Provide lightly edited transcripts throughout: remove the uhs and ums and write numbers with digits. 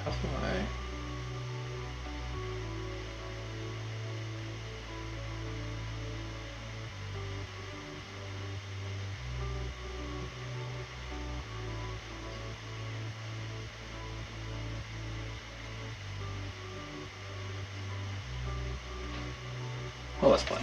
Why? Well, let's play.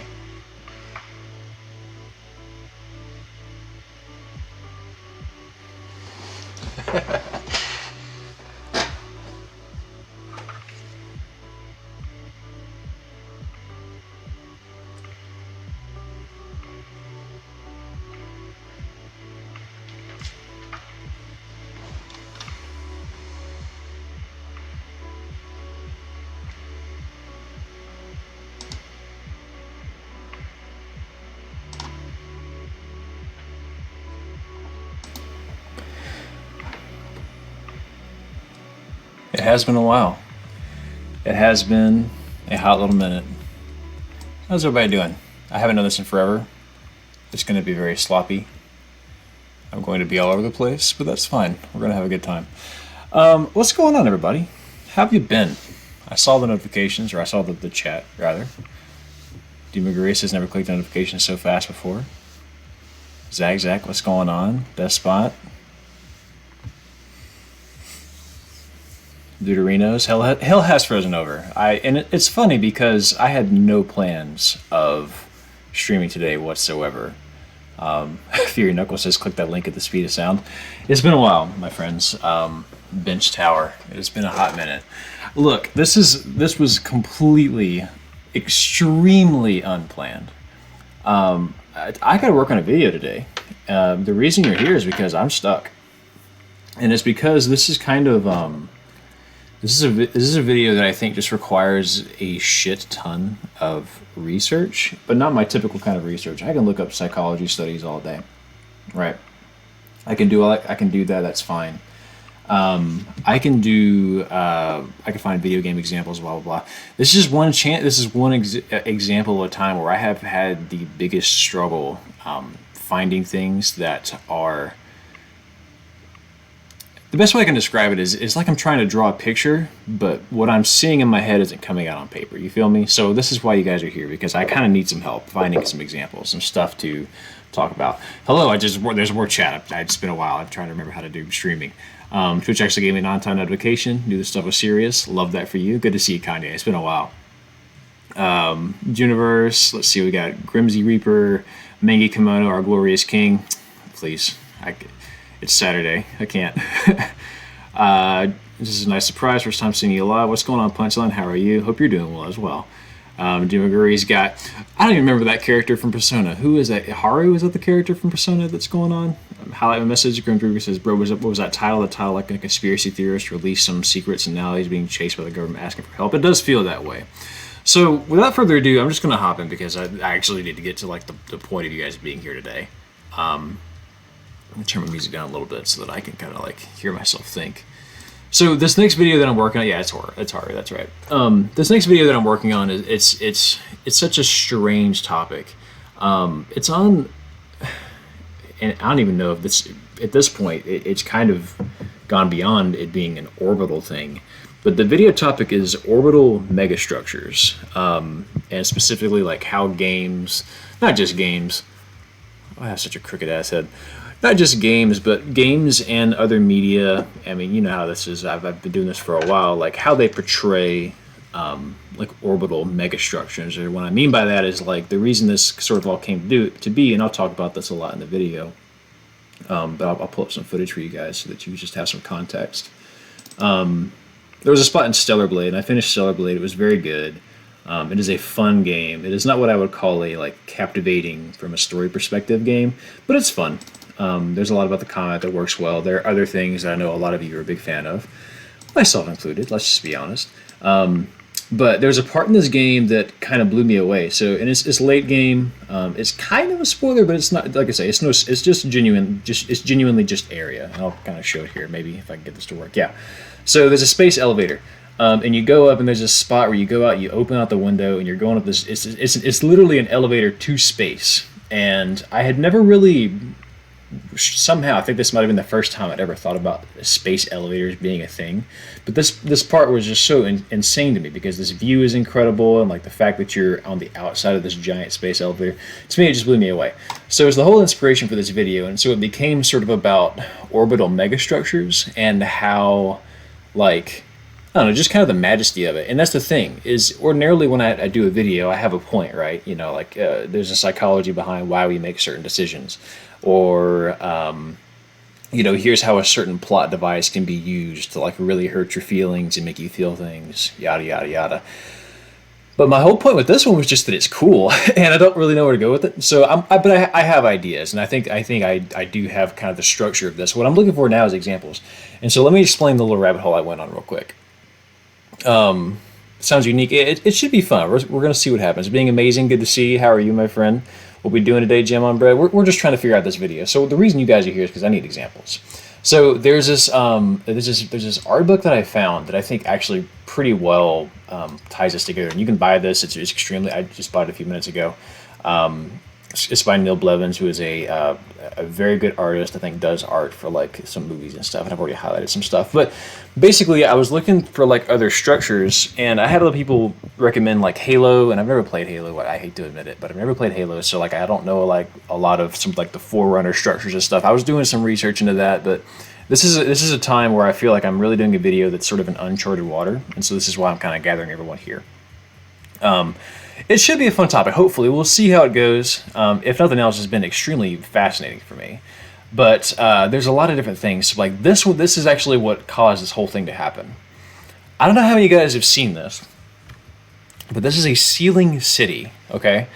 It has been a while. It has been a hot little minute. How's everybody doing? I haven't done this in forever. It's going to be very sloppy. I'm going to be all over the place, but that's fine. We're going to have a good time. What's going on, everybody? How have you been? I saw the notifications, or I saw the chat, rather. Demagurius has never clicked notifications so fast before. Zag, what's going on? Despot. Deuterinos. Hell has frozen over. It's funny because I had no plans of streaming today whatsoever. Fury Knuckles says, click that link at the speed of sound. It's been a while, my friends. Bench Tower. It's been a hot minute. Look, this was completely, extremely unplanned. I got to work on a video today. The reason you're here is because I'm stuck, and it's because this is kind of this is a video that I think just requires a shit ton of research, but not my typical kind of research. I can look up psychology studies all day, right? I can do that. That's fine. I can find video game examples, blah blah blah. This is one example of a time where I have had the biggest struggle finding things that are. The best way I can describe it is it's like I'm trying to draw a picture, but what I'm seeing in my head isn't coming out on paper. You feel me? So this is why you guys are here, because I kind of need some help finding some examples, some stuff to talk about. Hello, there's more chat. It's been a while. I'm trying to remember how to do streaming. Twitch actually gave me an on-time notification. Knew this stuff was serious. Love that for you. Good to see you, Kanye. It's been a while. Universe. Let's see. We got Grimsy Reaper, Mengi Kimono, our glorious king. Please, it's Saturday. I can't. This is a nice surprise. First time seeing you live. What's going on, Punchline? How are you? Hope you're doing well as well. Dimaguri's got. I don't even remember that character from Persona. Who is that? Haru? Is that the character from Persona that's going on? Highlight my message. Grim Reaper says, "Bro, what was that title? The title like a conspiracy theorist released some secrets and now he's being chased by the government asking for help." It does feel that way. So without further ado, I'm just going to hop in because I actually need to get to like the point of you guys being here today. Let me turn my music down a little bit so that I can kind of like hear myself think. So this next video that I'm working on, yeah, it's horror. That's right. This next video that I'm working on is it's such a strange topic. It's on, and I don't even know if this at this point it's kind of gone beyond it being an orbital thing. But the video topic is orbital megastructures, and specifically like how games, not just games. Oh, I have such a crooked ass head. Not just games, but games and other media. I mean, you know how this is. I've been doing this for a while. Like how they portray like orbital megastructures. Or what I mean by that is like the reason this sort of all came to be, and I'll talk about this a lot in the video. But I'll pull up some footage for you guys so that you just have some context. There was a spot in Stellar Blade, and I finished Stellar Blade. It was very good. It is a fun game. It is not what I would call a like captivating from a story perspective game, but it's fun. There's a lot about the combat that works well. There are other things that I know a lot of you are a big fan of, myself included. Let's just be honest. But there's a part in this game that kind of blew me away. So, and it's late game. It's kind of a spoiler, but it's not. Like I say, it's just genuine. It's genuinely just area. And I'll kind of show it here, maybe if I can get this to work. Yeah. So there's a space elevator. And you go up, and there's a spot where you go out, you open out the window, and you're going up this. It's literally an elevator to space. And I had never really somehow I think this might have been the first time I'd ever thought about space elevators being a thing. But this part was just so insane to me because this view is incredible, and like the fact that you're on the outside of this giant space elevator, to me it just blew me away. So it was the whole inspiration for this video, and so it became sort of about orbital megastructures and how, like, I don't know, just kind of the majesty of it. And that's the thing, is ordinarily when I do a video, I have a point, right? You know, like there's a psychology behind why we make certain decisions. Or, you know, here's how a certain plot device can be used to like really hurt your feelings and make you feel things, yada, yada, yada. But my whole point with this one was just that it's cool, and I don't really know where to go with it. So, I have ideas, and I think I do have kind of the structure of this. What I'm looking for now is examples. And so let me explain the little rabbit hole I went on real quick. Sounds unique. It should be fun. We're going to see what happens. Being amazing. Good to see you. How are you, my friend? What we doing today, Jim on Bread? We're just trying to figure out this video. So the reason you guys are here is because I need examples. So there's this art book that I found that I think actually pretty well ties this together. And you can buy this. It's extremely. I just bought it a few minutes ago. It's by Neil Blevins, who is a very good artist. I think does art for like some movies and stuff. And I've already highlighted some stuff. But basically, I was looking for like other structures, and I had other people recommend like Halo, and I've never played Halo. I hate to admit it, but I've never played Halo, so like I don't know like a lot of some like the Forerunner structures and stuff. I was doing some research into that, but this is a time where I feel like I'm really doing a video that's sort of an uncharted water, and so this is why I'm kind of gathering everyone here. It should be a fun topic. Hopefully, we'll see how it goes. If nothing else, it's been extremely fascinating for me. But there's a lot of different things. Like this one, this is actually what caused this whole thing to happen. I don't know how many of you guys have seen this, but this is a ceiling city, okay?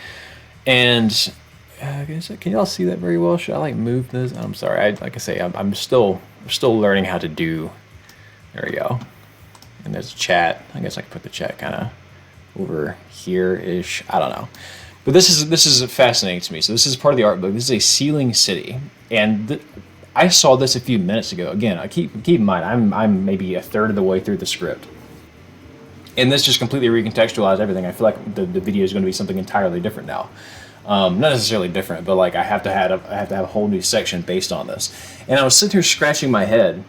And can y'all see that very well? Should I like move this? I'm sorry. Like I say, I'm still learning how to do. There we go. And there's a chat. I guess I can put the chat kind of over here-ish. I don't know. But this is fascinating to me. So this is part of the art book. This is a ceiling city, and I saw this a few minutes ago. Again, I keep in mind I'm maybe a third of the way through the script, and this just completely recontextualized everything. I feel like the video is going to be something entirely different now. Not necessarily different, but like I have to have a whole new section based on this. And I was sitting here scratching my head.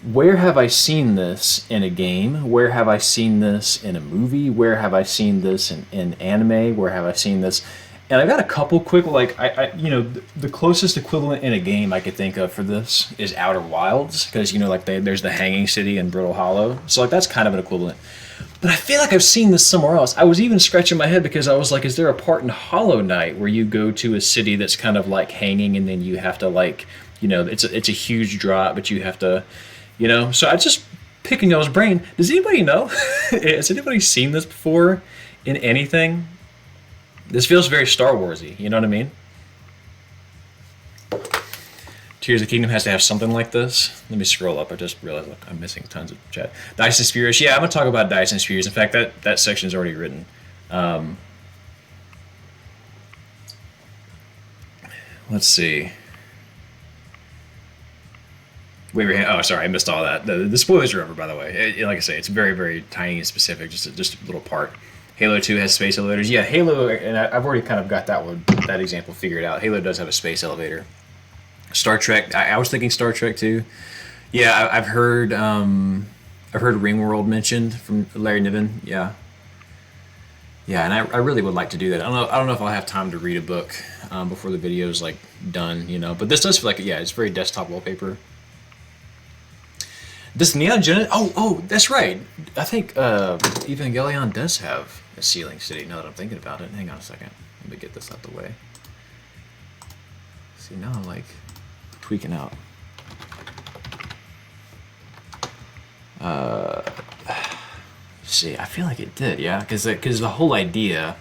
Where have I seen this in a game? Where have I seen this in a movie? Where have I seen this in anime? Where have I seen this? And I got a couple quick, like, the closest equivalent in a game I could think of for this is Outer Wilds, because, like, there's the Hanging City in Brittle Hollow. So, like, that's kind of an equivalent. But I feel like I've seen this somewhere else. I was even scratching my head because I was like, is there a part in Hollow Knight where you go to a city that's kind of, like, hanging, and then you have to, like, it's a huge drop, but you have to... so I just picking y'all's brain. Does anybody know? Has anybody seen this before in anything? This feels very Star Warsy. You know what I mean? Tears of the Kingdom has to have something like this. Let me scroll up. I just realized I'm missing tons of chat. Dice and Spears. Yeah, I'm gonna talk about Dice and Spears. In fact, that section is already written. Let's see. Oh, sorry, I missed all that. The spoilers are over, by the way. Like I say, it's very, very tiny and specific, just a little part. Halo 2 has space elevators. Yeah, Halo, and I've already kind of got that example figured out. Halo does have a space elevator. Star Trek, I was thinking Star Trek too. Yeah, I've heard Ringworld mentioned from Larry Niven. Yeah, and I really would like to do that. I don't know if I'll have time to read a book before the video's like done, But this does feel like it's very desktop wallpaper. This Neon Genesis... Oh, that's right. I think Evangelion does have a ceiling city, now that I'm thinking about it. Hang on a second. Let me get this out the way. See, now I'm, like, tweaking out. See, I feel like it did, yeah? Because the whole idea...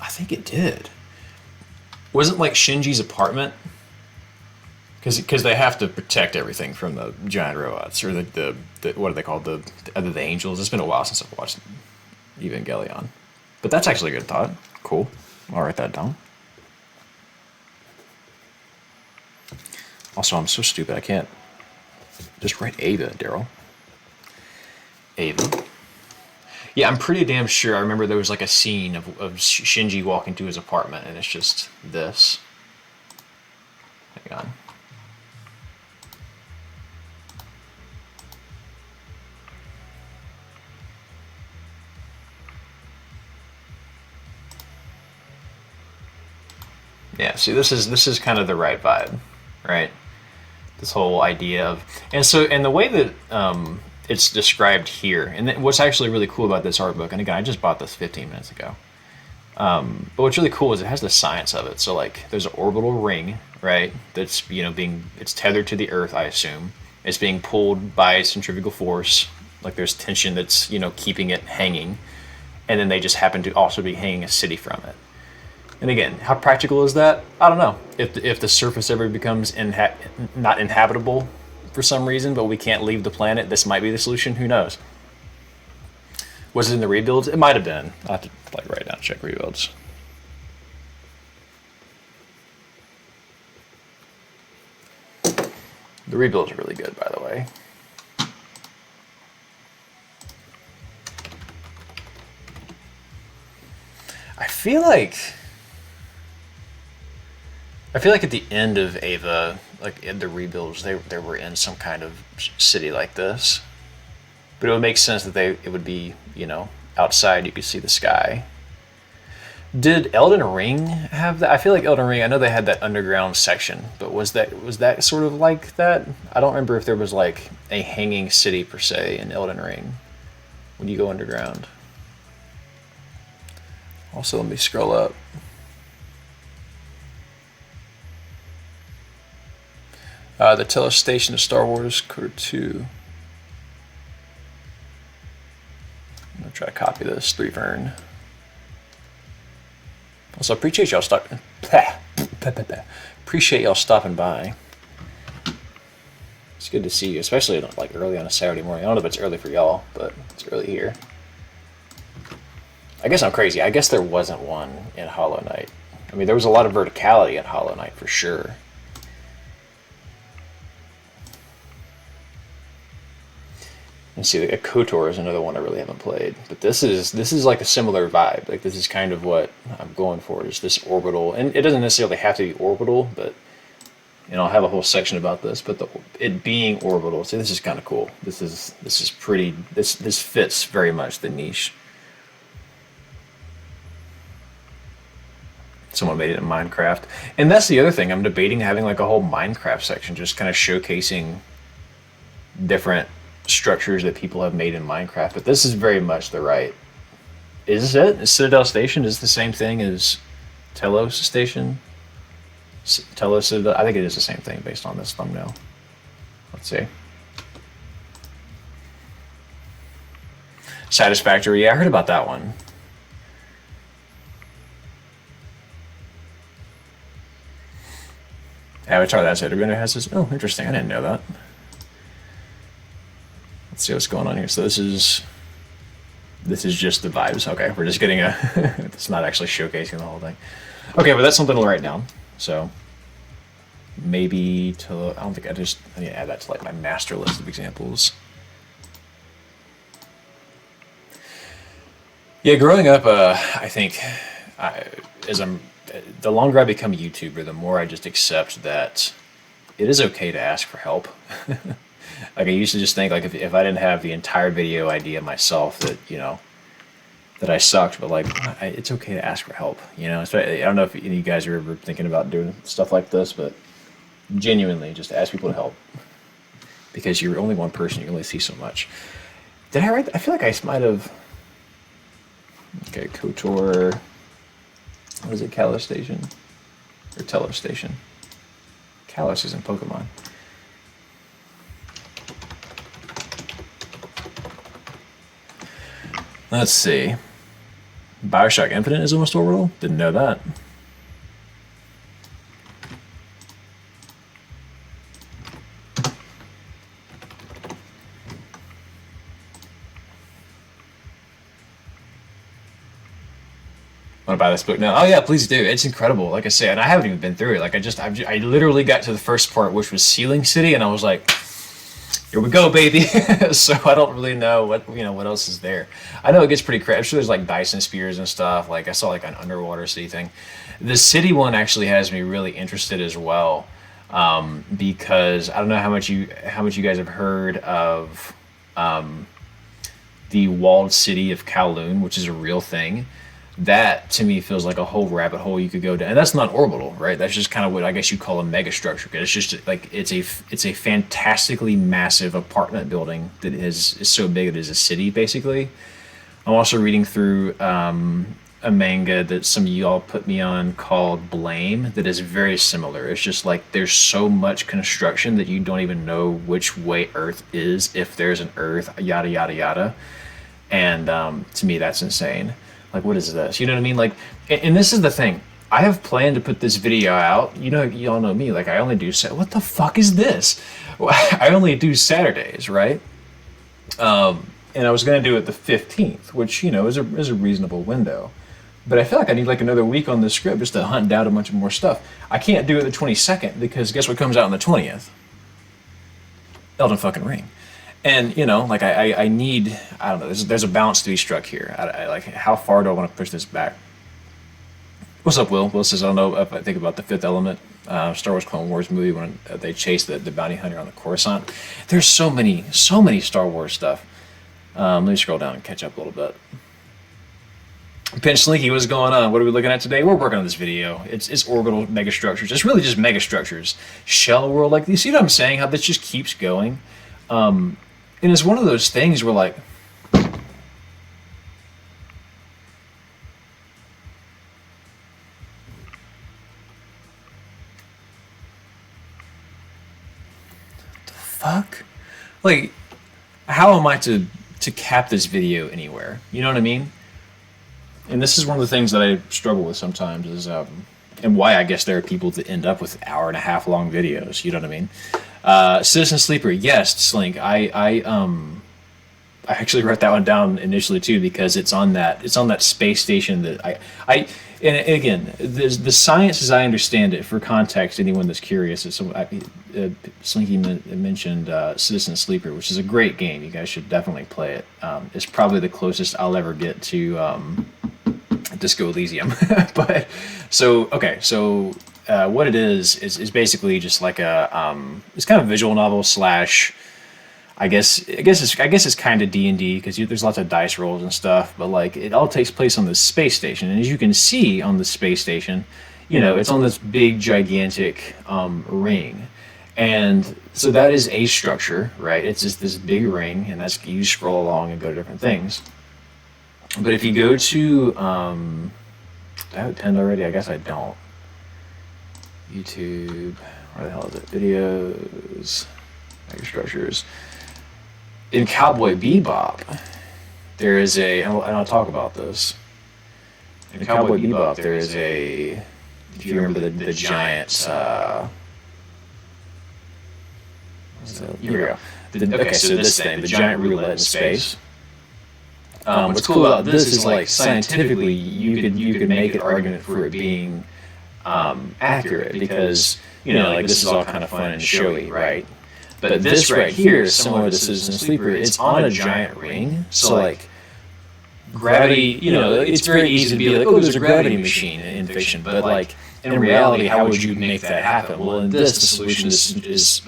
I think it did. Wasn't, like, Shinji's apartment... Because they have to protect everything from the giant robots, or the what are they called, the angels. It's been a while since I've watched Evangelion, but that's actually a good thought. Cool, I'll write that down. Also, I'm so stupid I can't just write Ava, Daryl. Ava. Yeah, I'm pretty damn sure. I remember there was like a scene of Shinji walking to his apartment, and it's just this. Hang on. Yeah, see, this is kind of the right vibe, right? This whole idea of, and the way that it's described here, and what's actually really cool about this art book, and again, I just bought this 15 minutes ago. But what's really cool is it has the science of it. So like, there's an orbital ring, right? That's it's tethered to the Earth, I assume. It's being pulled by centrifugal force. Like there's tension that's keeping it hanging, and then they just happen to also be hanging a city from it. And again, how practical is that? I don't know. If the surface ever becomes not inhabitable for some reason, but we can't leave the planet, this might be the solution. Who knows? Was it in the rebuilds? It might have been. I'll have to write down, check rebuilds. The rebuilds are really good, by the way. I feel like at the end of Ava, like in the rebuilds, they were in some kind of city like this. But it would make sense that it would be, outside you could see the sky. Did Elden Ring have that? I feel like Elden Ring, I know they had that underground section, but was that sort of like that? I don't remember if there was like a hanging city per se in Elden Ring when you go underground. Also, let me scroll up. The Telos Station of Star Wars Quarter 2. I'm going to try to copy this. 3 Vern. Also, appreciate y'all stopping by. It's good to see you, especially like early on a Saturday morning. I don't know if it's early for y'all, but it's early here. I guess I'm crazy. I guess there wasn't one in Hollow Knight. I mean, there was a lot of verticality in Hollow Knight for sure. And see, like, KOTOR is another one I really haven't played, but this is like a similar vibe. Like this is kind of what I'm going for, is this orbital, and it doesn't necessarily have to be orbital, but I'll have a whole section about this. But it being orbital, see, this is kind of cool. This is pretty. This fits very much the niche. Someone made it in Minecraft, and that's the other thing. I'm debating having like a whole Minecraft section, just kind of showcasing different structures that people have made in Minecraft. But this is very much the right. Is it? Is Citadel Station is the same thing as Telos Station? Telos Citadel? I think it is the same thing based on this thumbnail. Let's see. Satisfactory. Yeah, I heard about that one. Avatar, that's it. Everybody has this. Oh, interesting. I didn't know that. Let's see what's going on here. So this is just the vibes. Okay, we're just getting it's not actually showcasing the whole thing. Okay, but that's something to write down. So maybe I need to add that to like my master list of examples. Yeah, growing up, I think the longer I become a YouTuber, the more I just accept that it is okay to ask for help. Like I used to just think like if I didn't have the entire video idea myself, that that I sucked, but like it's okay to ask for help. So I don't know if any of you guys are ever thinking about doing stuff like this, but genuinely just ask people to help, because you're only one person, you can only see so much. Did I write that? I feel like I might have. Okay, KOTOR. What is it? Kalos Station or Telos Station? Kalos is in Pokemon. Let's see. BioShock Infinite is almost orbital? Didn't know that. Want to buy this book now? Oh yeah, please do. It's incredible. Like I said, and I haven't even been through it. Like I literally got to the first part, which was Sealing City, and I was like, here we go, baby. So I don't really know what else is there. I know it gets pretty crazy. I'm sure there's like Dyson spears and stuff. Like I saw like an underwater city thing. The city one actually has me really interested as well. because I don't know how much you guys have heard of the walled city of Kowloon, which is a real thing. That to me feels like a whole rabbit hole you could go down, and that's not orbital, right? That's just kind of what I guess you call a megastructure. Because it's just like it's a fantastically massive apartment building that is so big it is a city basically. I'm also reading through a manga that some of y'all put me on called Blame that is very similar. It's just like there's so much construction that you don't even know which way Earth is, if there's an Earth, yada yada yada. And to me, that's insane. Like, what is this? You know what I mean? Like, and this is the thing. I have planned to put this video out. You know, you all know me. Like, I only do what the fuck is this? I only do Saturdays, right? And I was gonna do it the 15th, which you know is a reasonable window. But I feel like I need like another week on the script just to hunt down a bunch of more stuff. I can't do it the 22nd because guess what comes out on the 20th? Elden fucking Ring. And you know, like I need, I don't know. There's a balance to be struck here. I like, how far do I want to push this back? What's up, Will? Will says, I don't know if I think about the Fifth Element, Star Wars Clone Wars movie when they chase the bounty hunter on the Coruscant. There's so many Star Wars stuff. Let me scroll down and catch up a little bit. Pinch Slinky, what's going on? What are we looking at today? We're working on this video. It's orbital megastructures. It's really just megastructures. Shell world, like, you see what I'm saying? How this just keeps going. And it's one of those things where, like, the fuck? Like, how am I to cap this video anywhere? You know what I mean? And this is one of the things that I struggle with sometimes is, and why I guess there are people that end up with hour-and-a-half long videos. You know what I mean? Citizen Sleeper, yes, Slink. I actually wrote that one down initially too because it's on that space station that and again, the science as I understand it, for context, anyone that's curious, Slinky mentioned Citizen Sleeper, which is a great game. You guys should definitely play it. It's probably the closest I'll ever get to Disco Elysium. But what it is basically just like it's kind of a visual novel slash. I guess it's kind of D&D because there's lots of dice rolls and stuff, but like it all takes place on this space station, and as you can see on the space station, you know, it's on this big gigantic ring, and so that is a structure, right? It's just this big ring, and that's, you scroll along and go to different things. But if you go to I have 10 already. I guess I don't. YouTube, where the hell is it? Videos, megastructures. In Cowboy Bebop, there is and I'll talk about this. In Cowboy Bebop, there is if you remember the giant, here we go. Okay, so this thing, the giant roulette in space. What's cool about this is, like, scientifically, you could make an argument for it being accurate because, you know, like, this is all kind of fun and showy, right? But this right here is similar to Citizen Sleeper. It's on a giant ring, so like gravity, you know, it's very easy to be like, oh, there's a gravity machine in fiction, but like in reality, how would you make that happen? Well, in this, the solution is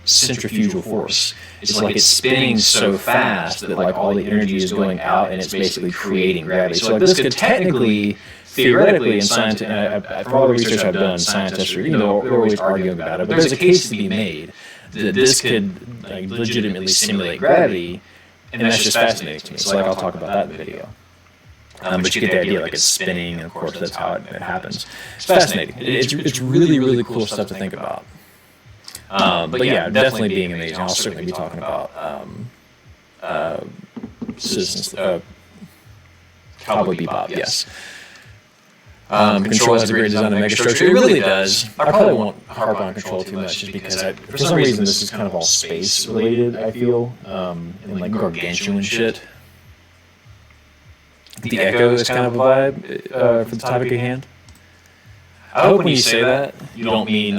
centrifugal force. It's like it's spinning so fast that like all the energy is going out, and it's basically creating gravity. So like this could technically, theoretically, in science, from all the research I've done, scientists are, you know, they're always arguing about it, but there's a case to be made that this could like legitimately simulate gravity, and that's just fascinating to me. So like I'll talk about that in the video. But you get the idea, like it's spinning, and of course that's how it happens. It's fascinating. It's really, really cool stuff to think about. But yeah, definitely being amazing. I'll certainly be talking about Cowboy Bebop, yes. Control has a great design of megastructure. It really does. I probably won't harp on Control too much, just because for some reason this is kind of all space related, I feel, and like gargantuan shit. The echo is kind of a vibe for the topic at hand. I hope when you say that, you don't mean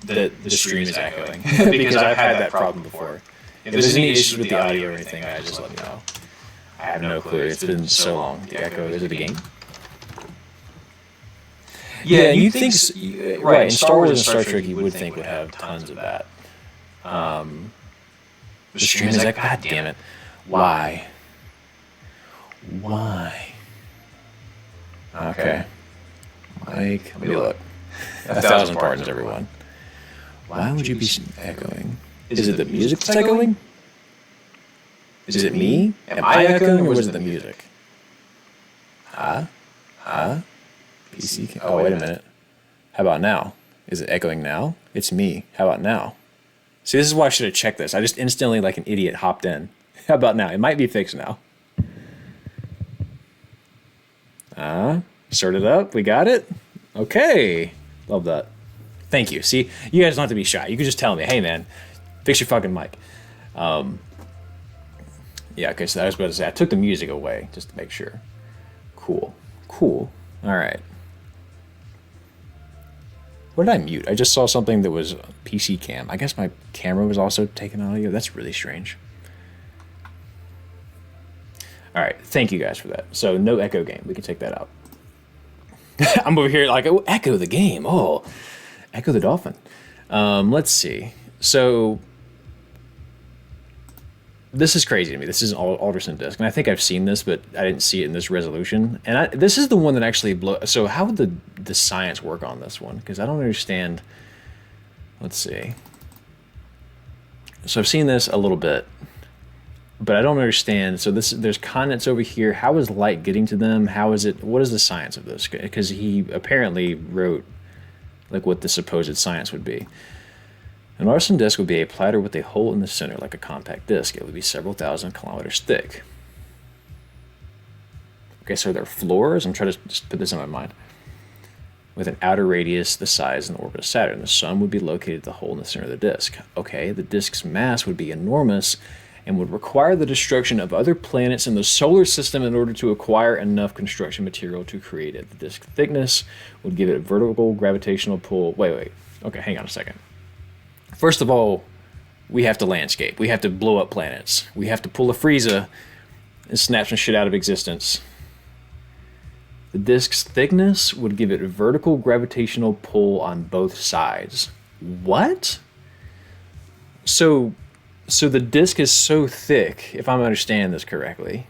that the stream is echoing, because I've had that problem before. If there's any issues with the audio or anything, just let me know. I have no clue. It's been so long. The echo, is it a game? Yeah, and you think right in Star Wars and Star Trek, you would think would have tons of that. The stream is like, God damn it, why? Why? Okay, Mike, let me look. 1,000 pardons, everyone. Why would you be echoing? Is it the music that's echoing? Is it me? Am I echoing, or was it the music? Huh? PC. Oh, wait a minute. How about now? Is it echoing now? It's me. How about now? See, this is why I should have checked this. I just instantly, like an idiot, hopped in. How about now? It might be fixed now. Start it up. We got it. Okay. Love that. Thank you. See, you guys don't have to be shy. You can just tell me, hey, man, fix your fucking mic. Yeah, okay, so I was about to say, I took the music away just to make sure. Cool. All right. What did I mute? I just saw something that was PC cam. I guess my camera was also taking audio. That's really strange. All right, thank you guys for that. So no echo game. We can take that out. I'm over here like, oh, echo the game. Oh, echo the dolphin. Let's see. So this is crazy to me. This is an Alderson disc, and I think I've seen this, but I didn't see it in this resolution. And this is the one that actually So how would the science work on this one? Because I don't understand. Let's see. So I've seen this a little bit, but I don't understand. So there's continents over here. How is light getting to them? How is it? What is the science of this? Because he apparently wrote like what the supposed science would be. An Alderson disk would be a platter with a hole in the center, like a compact disk. It would be several thousand kilometers thick. Okay, so there are floors. I'm trying to just put this in my mind. With an outer radius the size and orbit of Saturn. The sun would be located at the hole in the center of the disk. Okay, the disk's mass would be enormous and would require the destruction of other planets in the solar system in order to acquire enough construction material to create it. The disk thickness would give it a vertical gravitational pull. Wait. Okay, hang on a second. First of all, we have to landscape. We have to blow up planets. We have to pull a Frieza and snap some shit out of existence. The disk's thickness would give it a vertical gravitational pull on both sides. What? So the disk is so thick, if I'm understanding this correctly,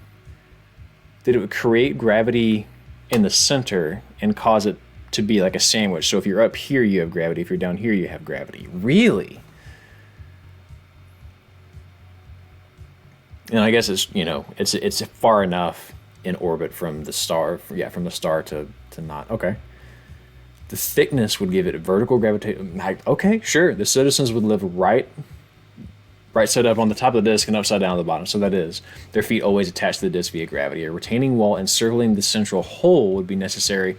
that it would create gravity in the center and cause it to be like a sandwich. So if you're up here, you have gravity. If you're down here, you have gravity. Really? And I guess it's far enough in orbit from the star. From the star to not. Okay. The thickness would give it a vertical gravitation. Okay, sure. The citizens would live right side up on the top of the disk and upside down on the bottom. So that is, their feet always attached to the disk via gravity. A retaining wall encircling the central hole would be necessary.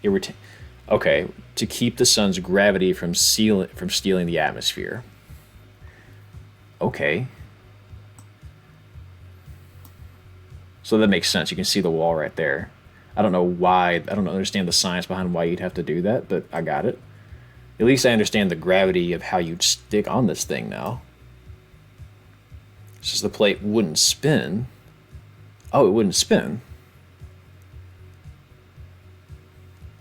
To keep the sun's gravity from stealing the atmosphere. Okay. So that makes sense. You can see the wall right there. I don't know why. I don't understand the science behind why you'd have to do that, but I got it. At least I understand the gravity of how you'd stick on this thing now. It's just the plate wouldn't spin. Oh, it wouldn't spin.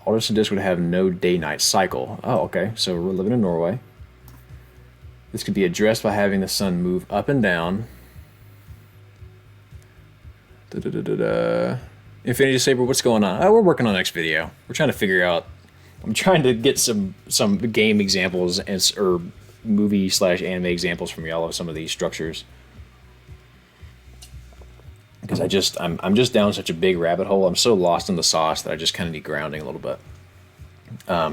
Alderson disk would have no day-night cycle. Oh, okay. So we're living in Norway. This could be addressed by having the sun move up and down. Infinity Saber, what's going on? Oh, we're working on the next video. We're trying to figure out. I'm trying to get some game examples or movie/anime examples from y'all of some of these structures. Because I'm just down such a big rabbit hole. I'm so lost in the sauce that I just kind of need grounding a little bit.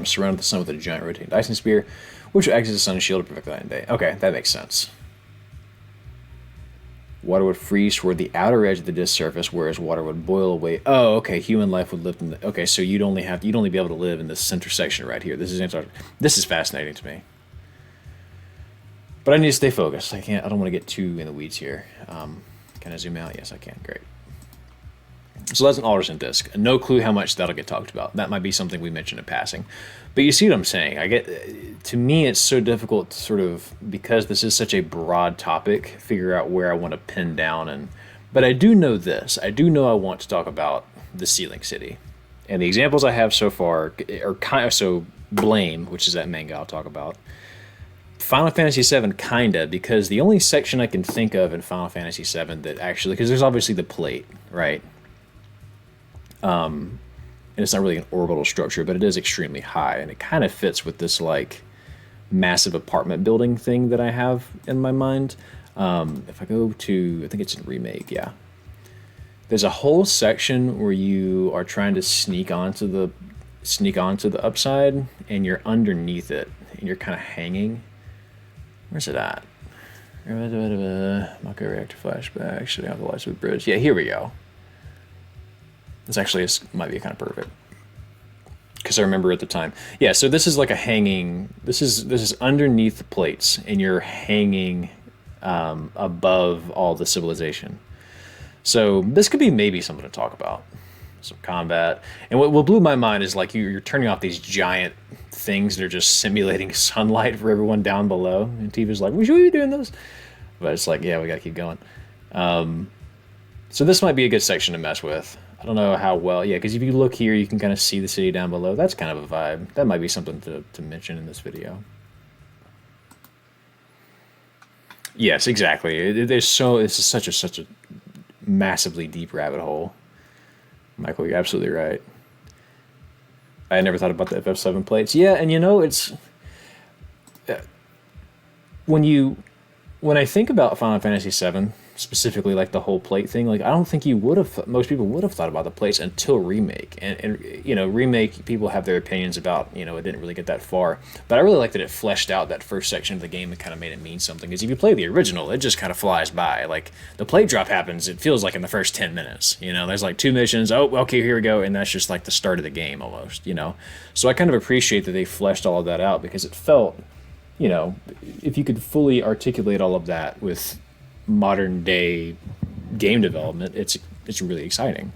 Surrounded the sun with a giant rotating Dyson spear, which will act as a sun shield to protect the night and day. Okay, that makes sense. Water would freeze toward the outer edge of the disk surface, whereas water would boil away. Oh, okay. Human life would live in the. Okay, so you'd only be able to live in this center section right here. This is fascinating to me. But I need to stay focused. I don't want to get too in the weeds here. Can I zoom out? Yes, I can. Great. So that's an Alderson disk. No clue how much that'll get talked about. That might be something we mentioned in passing. But you see what I'm saying? To me, it's so difficult to sort of, because this is such a broad topic, figure out where I want to pin down. But I do know this. I do know I want to talk about the Sealing City. And the examples I have so far are kind of so Blame, which is that manga I'll talk about. Final Fantasy VII, kinda, because the only section I can think of in Final Fantasy VII that actually, because there's obviously the plate, right? And it's not really an orbital structure, but it is extremely high, and it kind of fits with this like massive apartment building thing that I have in my mind. If I go to, I think it's in Remake, yeah. There's a whole section where you are trying to sneak onto the upside, and you're underneath it, and you're kind of hanging. Where's it at? Mako reactor flashback. Should have the lights with bridge. Yeah, here we go. This actually might be kind of perfect because I remember at the time. Yeah, so this is like a hanging. This is underneath the plates, and you're hanging above all the civilization. So this could be maybe something to talk about. Some combat. And what blew my mind is like you're turning off these giant things that are just simulating sunlight for everyone down below. And TV's like, we should be doing this. But it's like, yeah, we got to keep going. So this might be a good section to mess with. I don't know how well. Yeah, because if you look here, you can kind of see the city down below. That's kind of a vibe. That might be something to mention in this video. Yes, exactly. This is such a massively deep rabbit hole. Michael, you're absolutely right. I never thought about the FF7 plates. Yeah, and it's when I think about Final Fantasy VII, specifically like the whole plate thing, like I don't think most people would have thought about the plates until Remake. And Remake, people have their opinions about, it didn't really get that far. But I really like that it fleshed out that first section of the game and kind of made it mean something. Because if you play the original, it just kind of flies by. Like the plate drop happens, it feels like in the first 10 minutes. There's like 2 missions, oh, okay, here we go. And that's just like the start of the game almost, So I kind of appreciate that they fleshed all of that out because it felt, if you could fully articulate all of that with modern day game development, it's really exciting.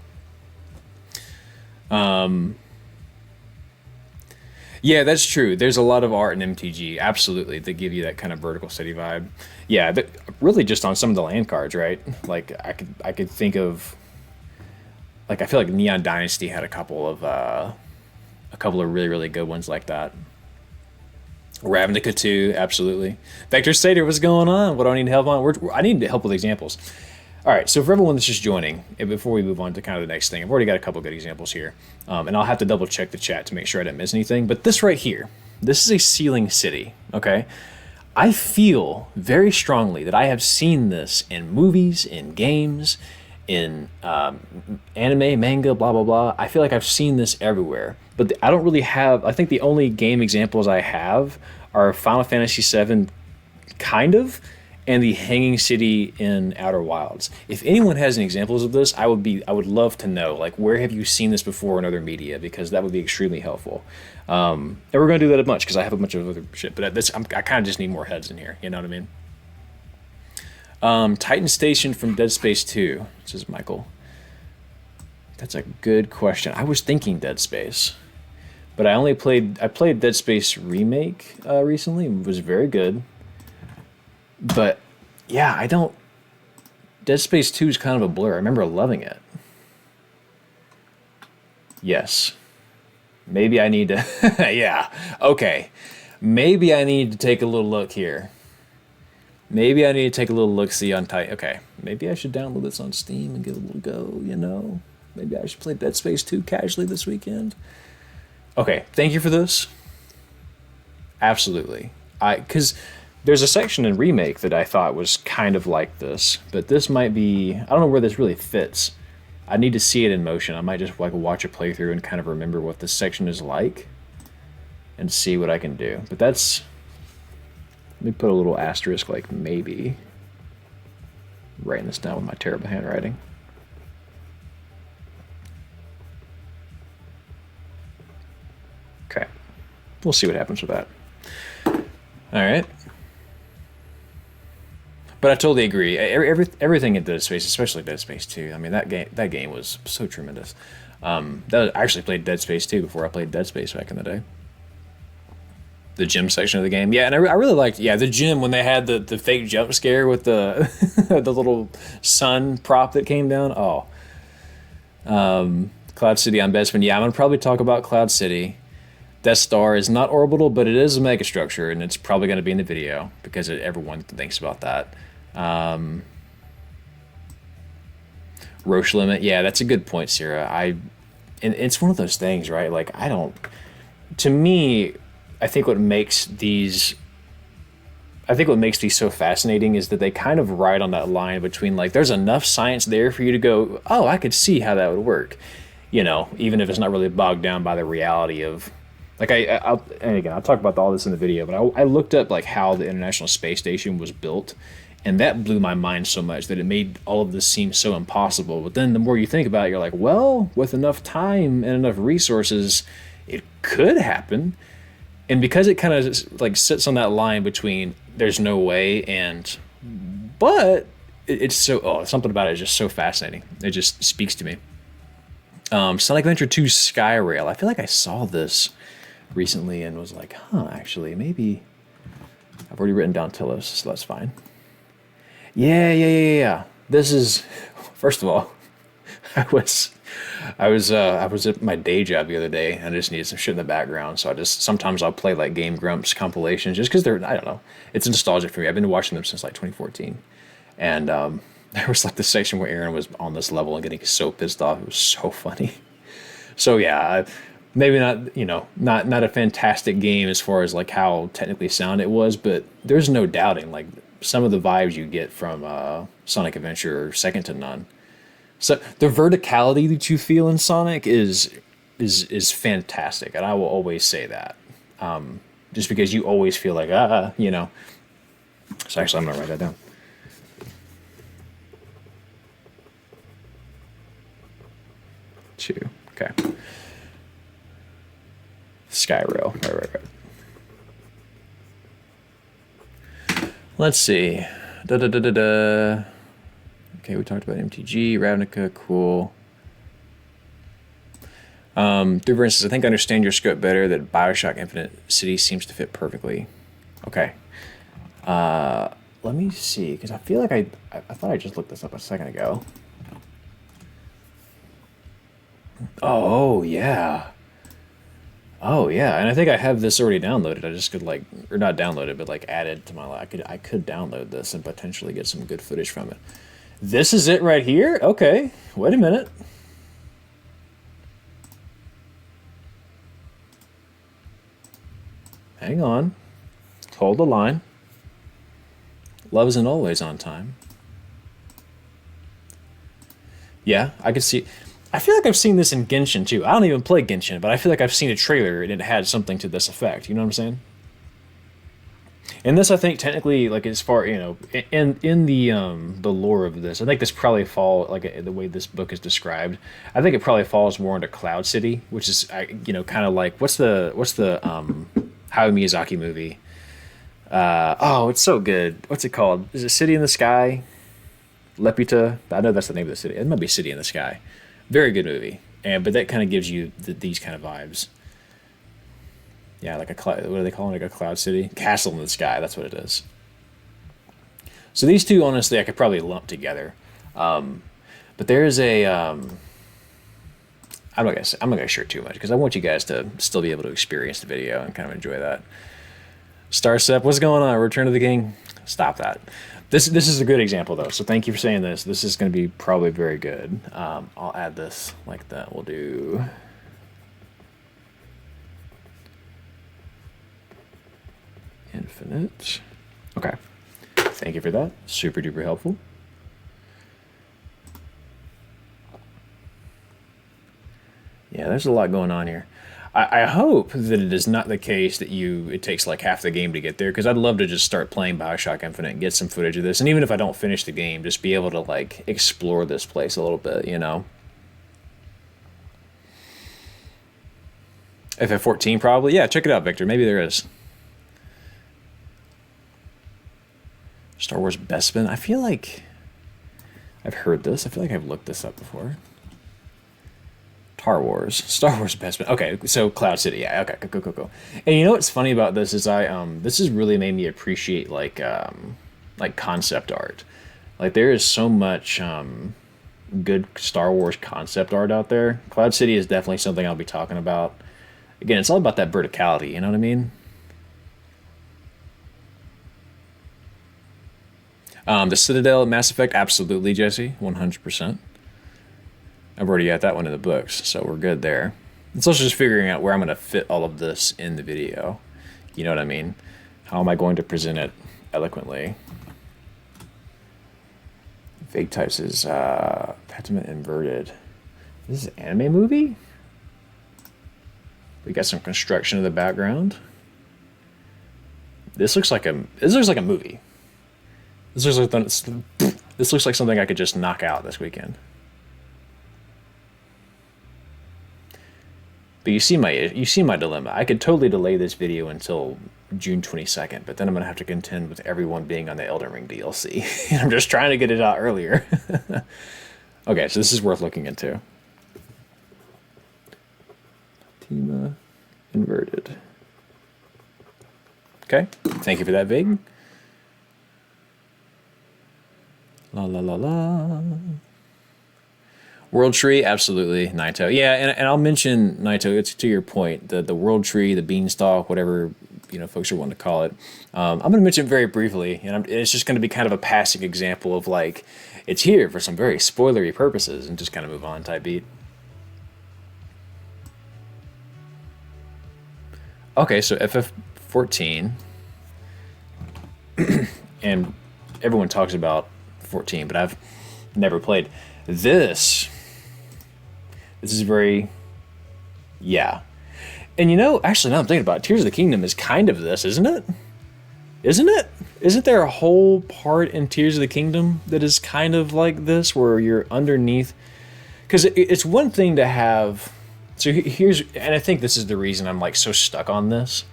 Yeah, that's true. There's a lot of art in MTG, absolutely, that give you that kind of vertical city vibe. Yeah, really just on some of the land cards, right? Like I could think of, like I feel like Neon Dynasty had a couple of really really good ones like that. Ravnica 2, absolutely. Vector Stater, what's going on? What do I need help on? I need help with examples. All right, so for everyone that's just joining, and before we move on to kind of the next thing, I've already got a couple good examples here, and I'll have to double check the chat to make sure I didn't miss anything. But this right here, this is a ceiling city, okay? I feel very strongly that I have seen this in movies, in games, in anime, manga, blah, blah, blah. I feel like I've seen this everywhere. But I don't really have, I think the only game examples I have are Final Fantasy VII, kind of, and the Hanging City in Outer Wilds. If anyone has any examples of this, I would love to know, like, where have you seen this before in other media? Because that would be extremely helpful. And we're going to do that a bunch, because I have a bunch of other shit. But I kind of just need more heads in here, you know what I mean? Titan Station from Dead Space 2, says Michael. That's a good question. I was thinking Dead Space. But I played Dead Space Remake recently. It was very good. But yeah, Dead Space 2 is kind of a blur. I remember loving it. Yes. Maybe I need to yeah. Okay. Maybe I need to take a little look here. Maybe I need to take a little look-see on Titan. Okay. Maybe I should download this on Steam and give it a little go, Maybe I should play Dead Space 2 casually this weekend. Okay, thank you for this. Absolutely. Because there's a section in Remake that I thought was kind of like this, but this might be, I don't know where this really fits. I need to see it in motion. I might just like watch a playthrough and kind of remember what this section is like and see what I can do. But let me put a little asterisk, like maybe. Writing this down with my terrible handwriting. Okay, we'll see what happens with that. All right. But I totally agree. Everything in Dead Space, especially Dead Space 2, I mean, that game was so tremendous. I actually played Dead Space 2 before I played Dead Space back in the day. The gym section of the game. Yeah, and I really liked, the gym when they had the fake jump scare with the the little sun prop that came down. Oh. Cloud City on Bespin. Yeah, I'm gonna probably talk about Cloud City. Death Star is not orbital, but it is a megastructure, and it's probably going to be in the video because everyone thinks about that. Roche limit, yeah, that's a good point, Sarah. And it's one of those things, right? Like, I don't. To me, I think what makes these. I think what makes these so fascinating is that they kind of ride on that line between, like, there's enough science there for you to go, oh, I could see how that would work, even if it's not really bogged down by the reality of. Like and again, I'll talk about all this in the video, but I looked up like how the International Space Station was built, and that blew my mind so much that it made all of this seem so impossible. But then the more you think about it, you're like, well, with enough time and enough resources, it could happen. And because it kind of like sits on that line between there's no way and but it's so something about it is just so fascinating. It just speaks to me. Sonic Adventure 2 Skyrail. I feel like I saw this recently and was like, actually, maybe I've already written down Telos, so that's fine. Yeah. This is, first of all, I was at my day job the other day and I just needed some shit in the background, so sometimes I'll play like Game Grumps compilations just because I don't know, it's nostalgic for me. I've been watching them since like 2014, and there was like the section where Aaron was on this level and getting so pissed off. It was so funny. So yeah, maybe not a fantastic game as far as like how technically sound it was, but there's no doubting like some of the vibes you get from Sonic Adventure are second to none. So the verticality that you feel in Sonic is fantastic, and I will always say that. Just because you always feel like So actually, I'm gonna write that down. Two. Okay. Skyrail. Right. Let's see. Okay, we talked about MTG, Ravnica, cool. Through for instance, I think I understand your scope better, that Bioshock Infinite City seems to fit perfectly. Okay. Let me see, because I feel like I thought I just looked this up a second ago. Oh, yeah. And I think I have this already downloaded. I just could or not downloaded, but like added to my I could download this and potentially get some good footage from it. This is it right here? Okay, wait a minute. Hang on. Hold the line. Love isn't always on time. Yeah, I could see. I feel like I've seen this in Genshin too. I don't even play Genshin, but I feel like I've seen a trailer and it had something to this effect. You know what I'm saying? And this, I think, technically, like as far in the lore of this, I think this probably the way this book is described. I think it probably falls more into Cloud City, which is kind of like what's the Hayao Miyazaki movie? It's so good. What's it called? Is it City in the Sky? Lepita. I know that's the name of the city. It might be City in the Sky. Very good movie, but that kind of gives you these kind of vibes. Yeah, like what do they call it? Like a cloud city? Castle in the sky, that's what it is. So these two, honestly, I could probably lump together. But there is I'm not gonna share too much because I want you guys to still be able to experience the video and kind of enjoy that. Starsep, what's going on? Return of the King? Stop that. This is a good example though, so thank you for saying this. This is going to be probably very good. I'll add this like that. We'll do infinite. Okay, thank you for that. Super duper helpful. Yeah, there's a lot going on here. I hope that it is not the case that it takes like half the game to get there, because I'd love to just start playing Bioshock Infinite and get some footage of this, and even if I don't finish the game, just be able to like explore this place a little bit, FF14 probably. Yeah, check it out, Victor. Maybe there is. Star Wars Bespin. I feel like I've heard this. I feel like I've looked this up before. Star Wars Bespin. Okay, so Cloud City. Yeah, okay, cool. And you know what's funny about this is this has really made me appreciate like concept art. Like there is so much good Star Wars concept art out there. Cloud City is definitely something I'll be talking about. Again, it's all about that verticality, you know what I mean? The Citadel Mass Effect, absolutely, Jesse, 100%. I've already got that one in the books, so we're good there. It's also just figuring out where I'm going to fit all of this in the video. You know what I mean? How am I going to present it eloquently? Vague Types is Pentiment Inverted. This is an anime movie? We got some construction in the background. This looks like a movie. This looks like something I could just knock out this weekend. But you see my dilemma. I could totally delay this video until June 22nd, but then I'm gonna have to contend with everyone being on the Elden Ring DLC. And I'm just trying to get it out earlier. Okay, so this is worth looking into. Fatima Inverted. Okay, thank you for that, Vig. La la la la. World Tree, absolutely, Naito. Yeah, and I'll mention Naito. It's to your point, the World Tree, the Beanstalk, whatever folks are wanting to call it. I'm going to mention it very briefly, and it's just going to be kind of a passing example of like it's here for some very spoilery purposes, and just kind of move on type beat. Okay, so FF14, and everyone talks about 14, but I've never played this. This is very, yeah. And actually, now I'm thinking about it, Tears of the Kingdom is kind of this, isn't it? Isn't it? Isn't there a whole part in Tears of the Kingdom that is kind of like this, where you're underneath? Because it's one thing to have. So here's, and I think this is the reason I'm like so stuck on this,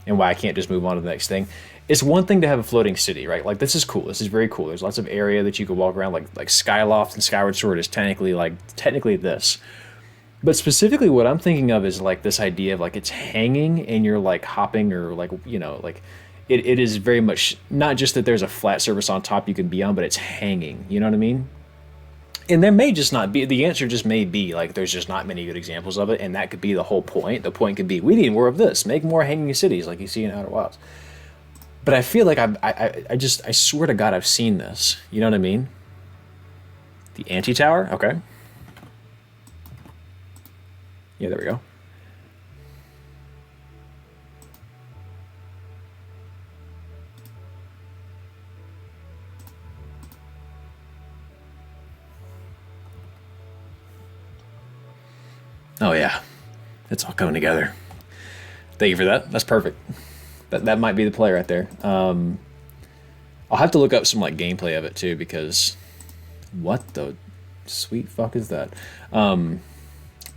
and why I can't just move on to the next thing. It's one thing to have a floating city, right? Like, this is cool. This is very cool. There's lots of area that you could walk around. Like Skyloft and Skyward Sword is technically this. But specifically what I'm thinking of is like this idea of like it's hanging and you're like hopping or like, like it is very much not just that there's a flat surface on top you can be on, but it's hanging. You know what I mean? And there may just not be, the answer just may be like there's just not many good examples of it, and that could be the whole point. The point could be we need more of this. Make more hanging cities like you see in Outer Wilds. But I feel like I swear to God I've seen this. You know what I mean? The Anti-Tower? Okay. Yeah, there we go. Oh yeah. It's all coming together. Thank you for that. That's perfect. That might be the play right there. I'll have to look up some like gameplay of it too, because what the sweet fuck is that? No.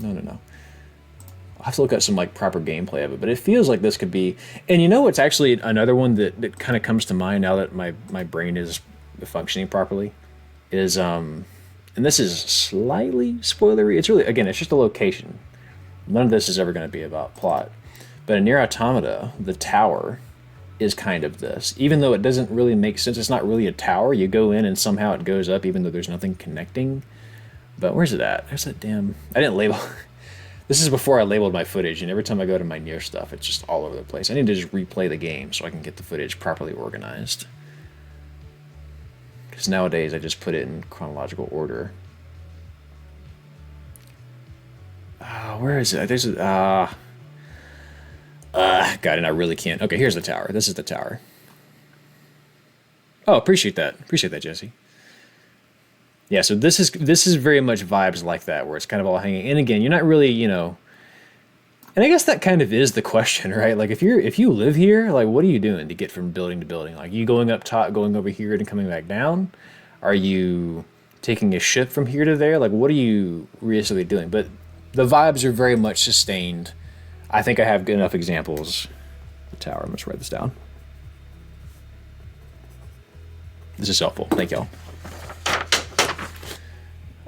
I'll have to look at some like proper gameplay of it, but it feels like this could be. And it's actually another one that kind of comes to mind now that my brain is functioning properly is and this is slightly spoilery. It's really, again, it's just a location. None of this is ever going to be about plot. But in Nier Automata, the tower is kind of this. Even though it doesn't really make sense, it's not really a tower. You go in and somehow it goes up even though there's nothing connecting. But where's it at? There's that damn... I didn't label... This is before I labeled my footage, and every time I go to my Nier stuff, it's just all over the place. I need to just replay the game so I can get the footage properly organized. Because nowadays I just put it in chronological order. Where is it? There's a... God, and I really can't. Okay, here's the tower. This is the tower. Oh, appreciate that. Appreciate that, Jesse. Yeah, so this is very much vibes like that, where it's kind of all hanging. And again, you're not really, and I guess that kind of is the question, right? Like, if you live here, like, what are you doing to get from building to building? Like, you going up top, going over here, and coming back down? Are you taking a ship from here to there? Like, what are you realistically doing? But the vibes are very much sustained. I think I have good enough examples. The tower, I'm going to write this down. This is helpful. Thank y'all.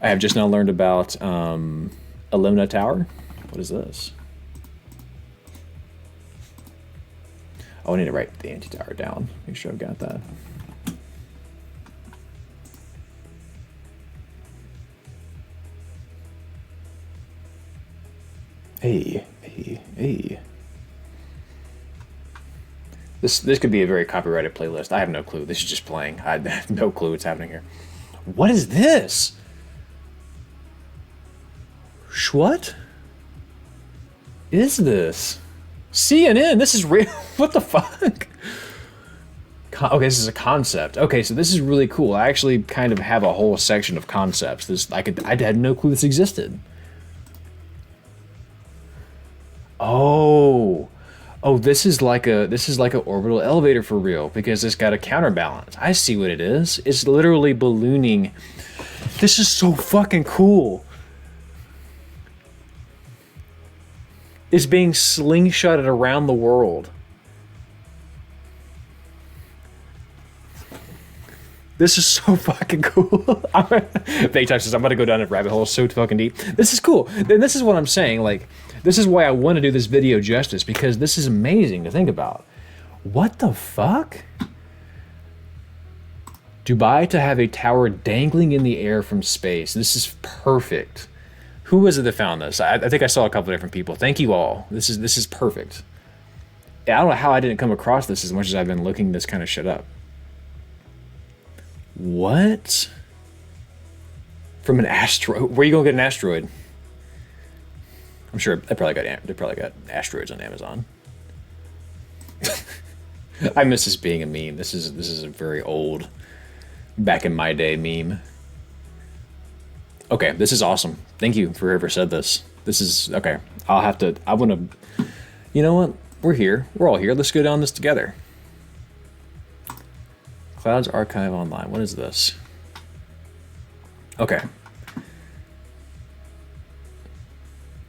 I have just now learned about Alona Tower. What is this? Oh, I need to write the Anti-Tower down. Make sure I've got that. Hey. This could be a very copyrighted playlist. I have no clue. This is just playing. I have no clue what's happening here. What is this? What is this? CNN. This is real. What the fuck? Okay, this is a concept. Okay, so this is really cool. I actually kind of have a whole section of concepts. I had no clue this existed. Oh, this is like an orbital elevator for real because it's got a counterbalance. I see what it is. It's literally ballooning. This is so fucking cool. It's being slingshotted around the world. This is so fucking cool. Baytime says, I'm about to go down a rabbit hole so fucking deep. This is cool. And this is what I'm saying. Like, this is why I want to do this video justice, because this is amazing to think about. What the fuck? Dubai to have a tower dangling in the air from space. This is perfect. Who was it that found this? I think I saw a couple of different people. Thank you all. This is perfect. I don't know how I didn't come across this as much as I've been looking this kind of shit up. What? From an asteroid? Where are you gonna get an asteroid? I'm sure they probably got asteroids on Amazon. I miss this being a meme. This is a very old, back in my day meme. Okay, this is awesome. Thank you for whoever said this. This is okay. I want to. You know what? We're here. We're all here. Let's go down this together. Clouds Archive Online. What is this? Okay. I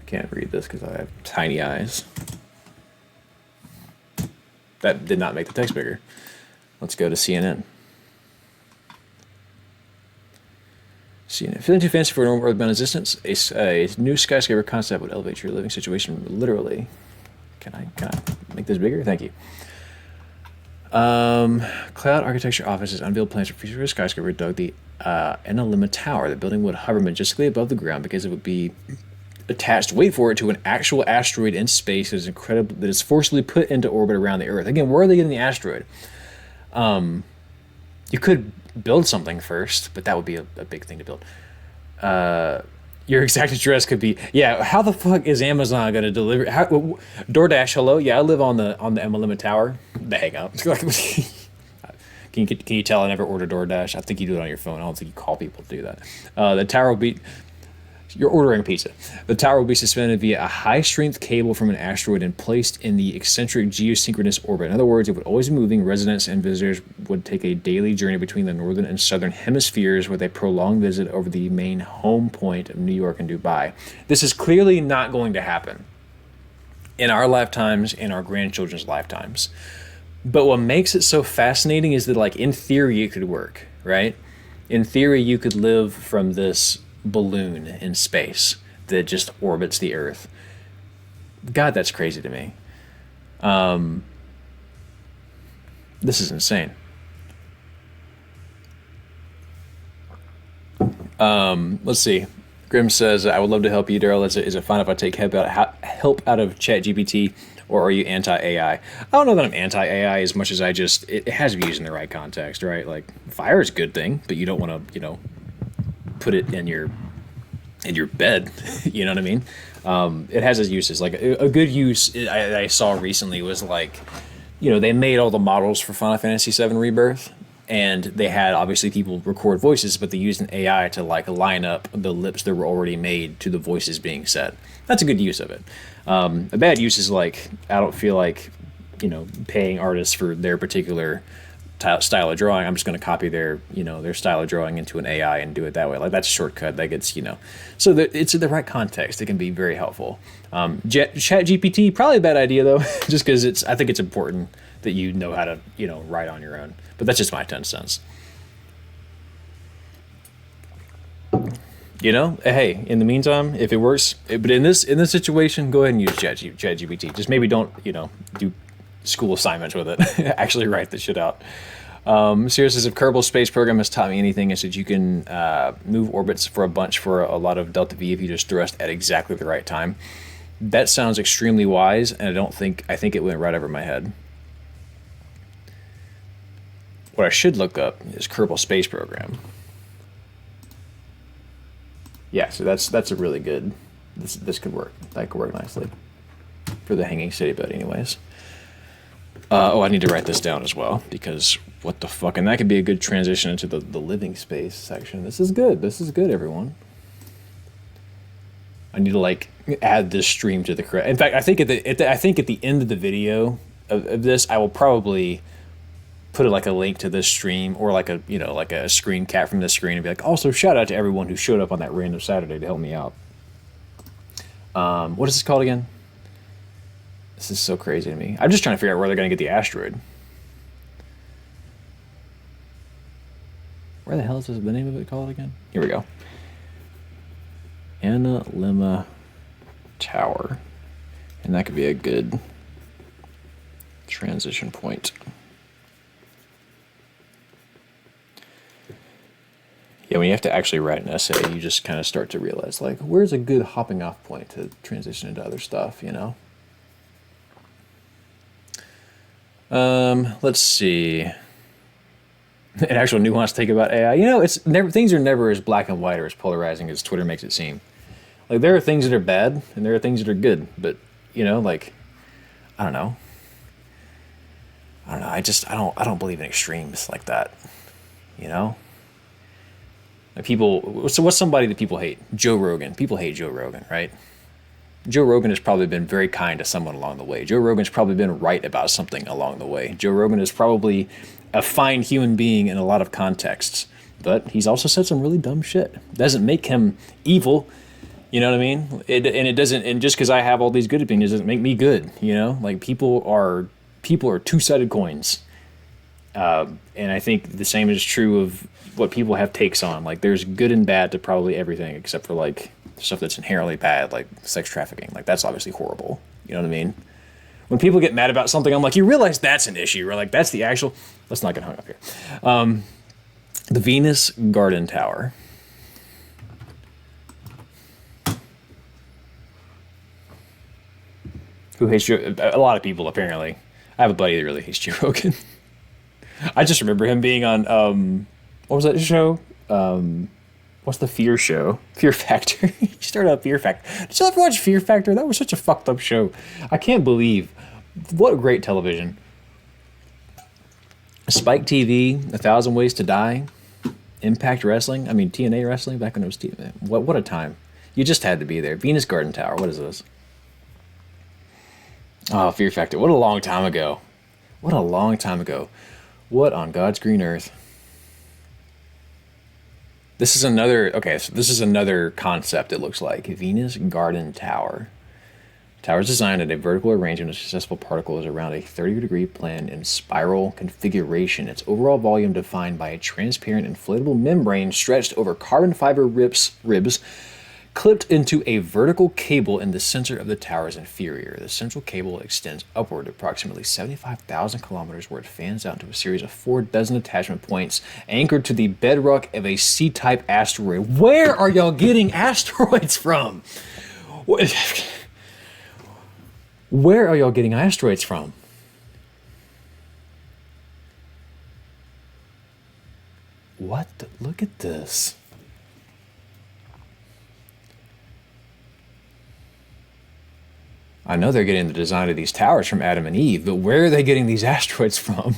can't read this because I have tiny eyes. That did not make the text bigger. Let's go to CNN. CNN. Feeling too fancy for a normal earthbound existence? A new skyscraper concept would elevate your living situation literally. Can I make this bigger? Thank you. Cloud Architecture Offices unveiled plans for future skyscraper dug the Enalima Tower. The building would hover majestically above the ground because it would be attached, wait for it, to an actual asteroid in space that is forcibly put into orbit around the Earth. Again, where are they getting the asteroid? You could build something first, but that would be a big thing to build. Your exact address could be, yeah, how the fuck is Amazon going to deliver? DoorDash, hello? Yeah, I live on the Enalima Tower. The hang up. Can you tell I never order DoorDash? I think you do it on your phone. I don't think you call people to do that. The tower will be... You're ordering pizza. The tower will be suspended via a high-strength cable from an asteroid and placed in the eccentric geosynchronous orbit. In other words, it would always be moving. Residents and visitors would take a daily journey between the northern and southern hemispheres with a prolonged visit over the main home point of New York and Dubai. This is clearly not going to happen in our lifetimes, in our grandchildren's lifetimes. But what makes it so fascinating is that, like, in theory, it could work, right? In theory, you could live from this balloon in space that just orbits the Earth. God, that's crazy to me. This is insane. Let's see. Grim says, I would love to help you, Daryl. Is it fine if I take help out of ChatGPT, or are you anti-AI? I don't know that I'm anti-AI as much as it has to be used in the right context, right? Like, fire is a good thing, but you don't want to, put it in your bed. You know what I mean? It has its uses. Like a good use I saw recently was like, they made all the models for Final Fantasy VII Rebirth, and they had obviously people record voices, but they used an AI to like line up the lips that were already made to the voices being said. That's a good use of it. A bad use is like, I don't feel like, paying artists for their particular style of drawing. I'm just going to copy their style of drawing into an AI and do it that way. Like, that's a shortcut that gets, so that it's in the right context. It can be very helpful. ChatGPT, probably a bad idea though, just because I think it's important that you know how to, write on your own. But that's just my 10 cents. Hey, in the meantime, if it works, but in this situation, go ahead and use ChatGPT. Just maybe don't, do school assignments with it. Actually write the shit out. Sierra says, if Kerbal Space Program has taught me anything, is that you can move orbits for a bunch for a lot of Delta V if you just thrust at exactly the right time. That sounds extremely wise, and I think it went right over my head. What I should look up is Kerbal Space Program. Yeah, so that's a really good. This could work. That could work nicely for the Hanging City bed, anyways. I need to write this down as well because what the fuck, and that could be a good transition into the living space section. This is good. This is good, everyone. I need to like add this stream to the correct. In fact, I think at the end of the video of this, I will probably put like a link to this stream or like a like a screen cap from this screen and be like, also shout out to everyone who showed up on that random Saturday to help me out. What is this called again? This is so crazy to me. I'm just trying to figure out where they're going to get the asteroid. Where the hell is the name of it called again? Here we go. Analemma Tower. And that could be a good transition point. Yeah, when you have to actually write an essay, you just kind of start to realize, like, where's a good hopping off point to transition into other stuff, you know? Let's see. An actual nuanced take about AI. You know, it's never, things are never as black and white or as polarizing as Twitter makes it seem. Like, there are things that are bad, and there are things that are good, but, you know, like, I don't know. I don't believe in extremes like that, you know? Like people, so what's somebody that people hate? Joe Rogan. People hate Joe Rogan, right? Joe Rogan has probably been very kind to someone along the way. Joe Rogan's probably been right about something along the way. Joe Rogan is probably a fine human being in a lot of contexts, but he's also said some really dumb shit. Doesn't make him evil, you know what I mean? It doesn't, and just because I have all these good opinions doesn't make me good, you know? Like people are two-sided coins. And I think the same is true of what people have takes on. Like there's good and bad to probably everything except for like stuff that's inherently bad, like sex trafficking. Like that's obviously horrible. You know what I mean? When people get mad about something, I'm like, you realize that's an issue, or like that's the actual. Let's not get hung up here. The Venus Garden Tower. Who hates Joe? A lot of people apparently. I have a buddy that really hates Joe Rogan. I just remember him being on what was that show? What's the Fear show? Fear Factor. He started out Fear Factor. Did you ever watch Fear Factor? That was such a fucked up show. I can't believe what great television. Spike TV, 1,000 Ways to Die, Impact Wrestling. I mean TNA Wrestling back when it was TV. What a time. You just had to be there. Venus Garden Tower. What is this? Oh, Fear Factor. What a long time ago. What a long time ago. What on God's green earth? This is another concept, it looks like. Venus Garden Tower. Tower is designed at a vertical arrangement of successful particles around a 30-degree plane in spiral configuration. Its overall volume defined by a transparent inflatable membrane stretched over carbon fiber ribs clipped into a vertical cable in the center of the tower's inferior. The central cable extends upward approximately 75,000 kilometers, where it fans out into a series of 4 dozen attachment points anchored to the bedrock of a C-type asteroid. Where are y'all getting asteroids from? Where are y'all getting asteroids from? What? Look at this. I know they're getting the design of these towers from Adam and Eve, but where are they getting these asteroids from?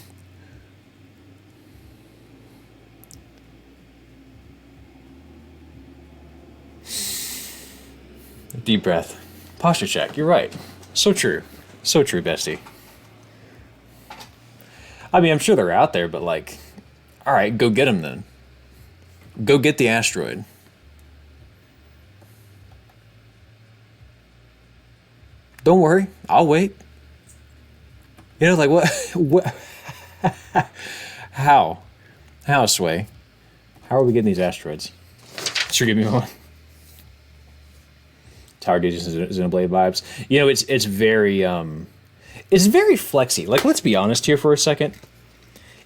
Deep breath. Posture check. You're right. So true. So true, bestie. I mean, I'm sure they're out there, but like, all right, go get them then. Go get the asteroid. Don't worry, I'll wait. You know, like what? How, Sway? How are we getting these asteroids? Sure, give me one. Tower gives you Xenoblade vibes. You know, it's very flexy. Like, let's be honest here for a second.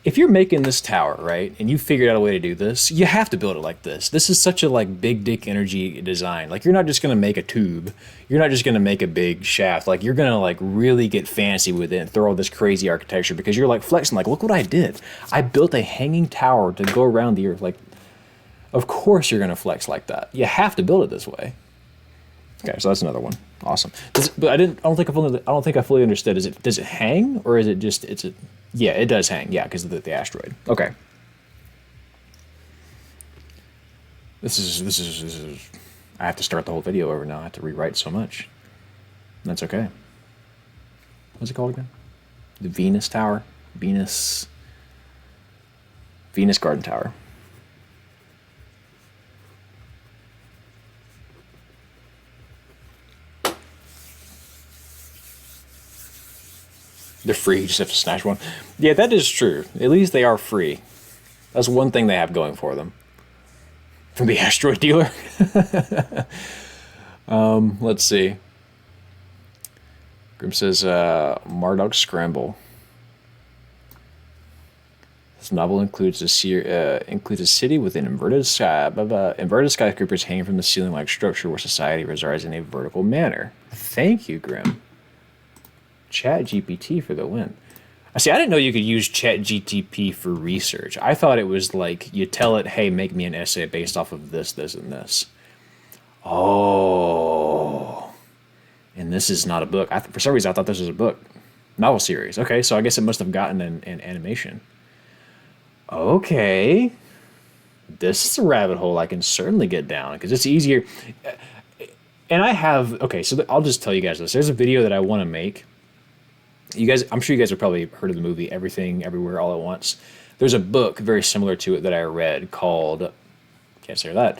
if you're making this tower, right, and you figured out a way to do this, you have to build it like this. This is such a like big dick energy design. Like you're not just gonna make a tube. You're not just gonna make a big shaft. Like you're gonna like really get fancy with it and throw all this crazy architecture because you're like flexing. Like look what I did. I built a hanging tower to go around the earth. Like, of course you're gonna flex like that. You have to build it this way. Okay, so that's another one. Awesome. But I don't think I fully understood. Does it hang or is it just yeah, it does hang. Yeah, because of the asteroid. Okay. This is. I have to start the whole video over now. I have to rewrite so much. That's okay. What's it called again? The Venus Tower. Venus Garden Tower. They're free, you just have to snatch one. Yeah, that is true. At least they are free. That's one thing they have going for them. From the asteroid dealer. Let's see. Grim says, Marduk Scramble. This novel includes a city with an inverted skyscrapers hanging from the ceiling-like structure where society resides in a vertical manner. Thank you, Grim. ChatGPT for the win. I didn't know you could use ChatGPT for research. I thought it was like you tell it, hey, make me an essay based off of this, this, and this. Oh. And this is not a book. For some reason, I thought this was a book. Novel series. Okay, so I guess it must have gotten an animation. Okay. This is a rabbit hole I can certainly get down because it's easier. And I have... Okay, so I'll just tell you guys this. There's a video that I want to make. You guys, I'm sure you guys have probably heard of the movie Everything, Everywhere, All at Once. There's a book very similar to it that I read called... Can't say that.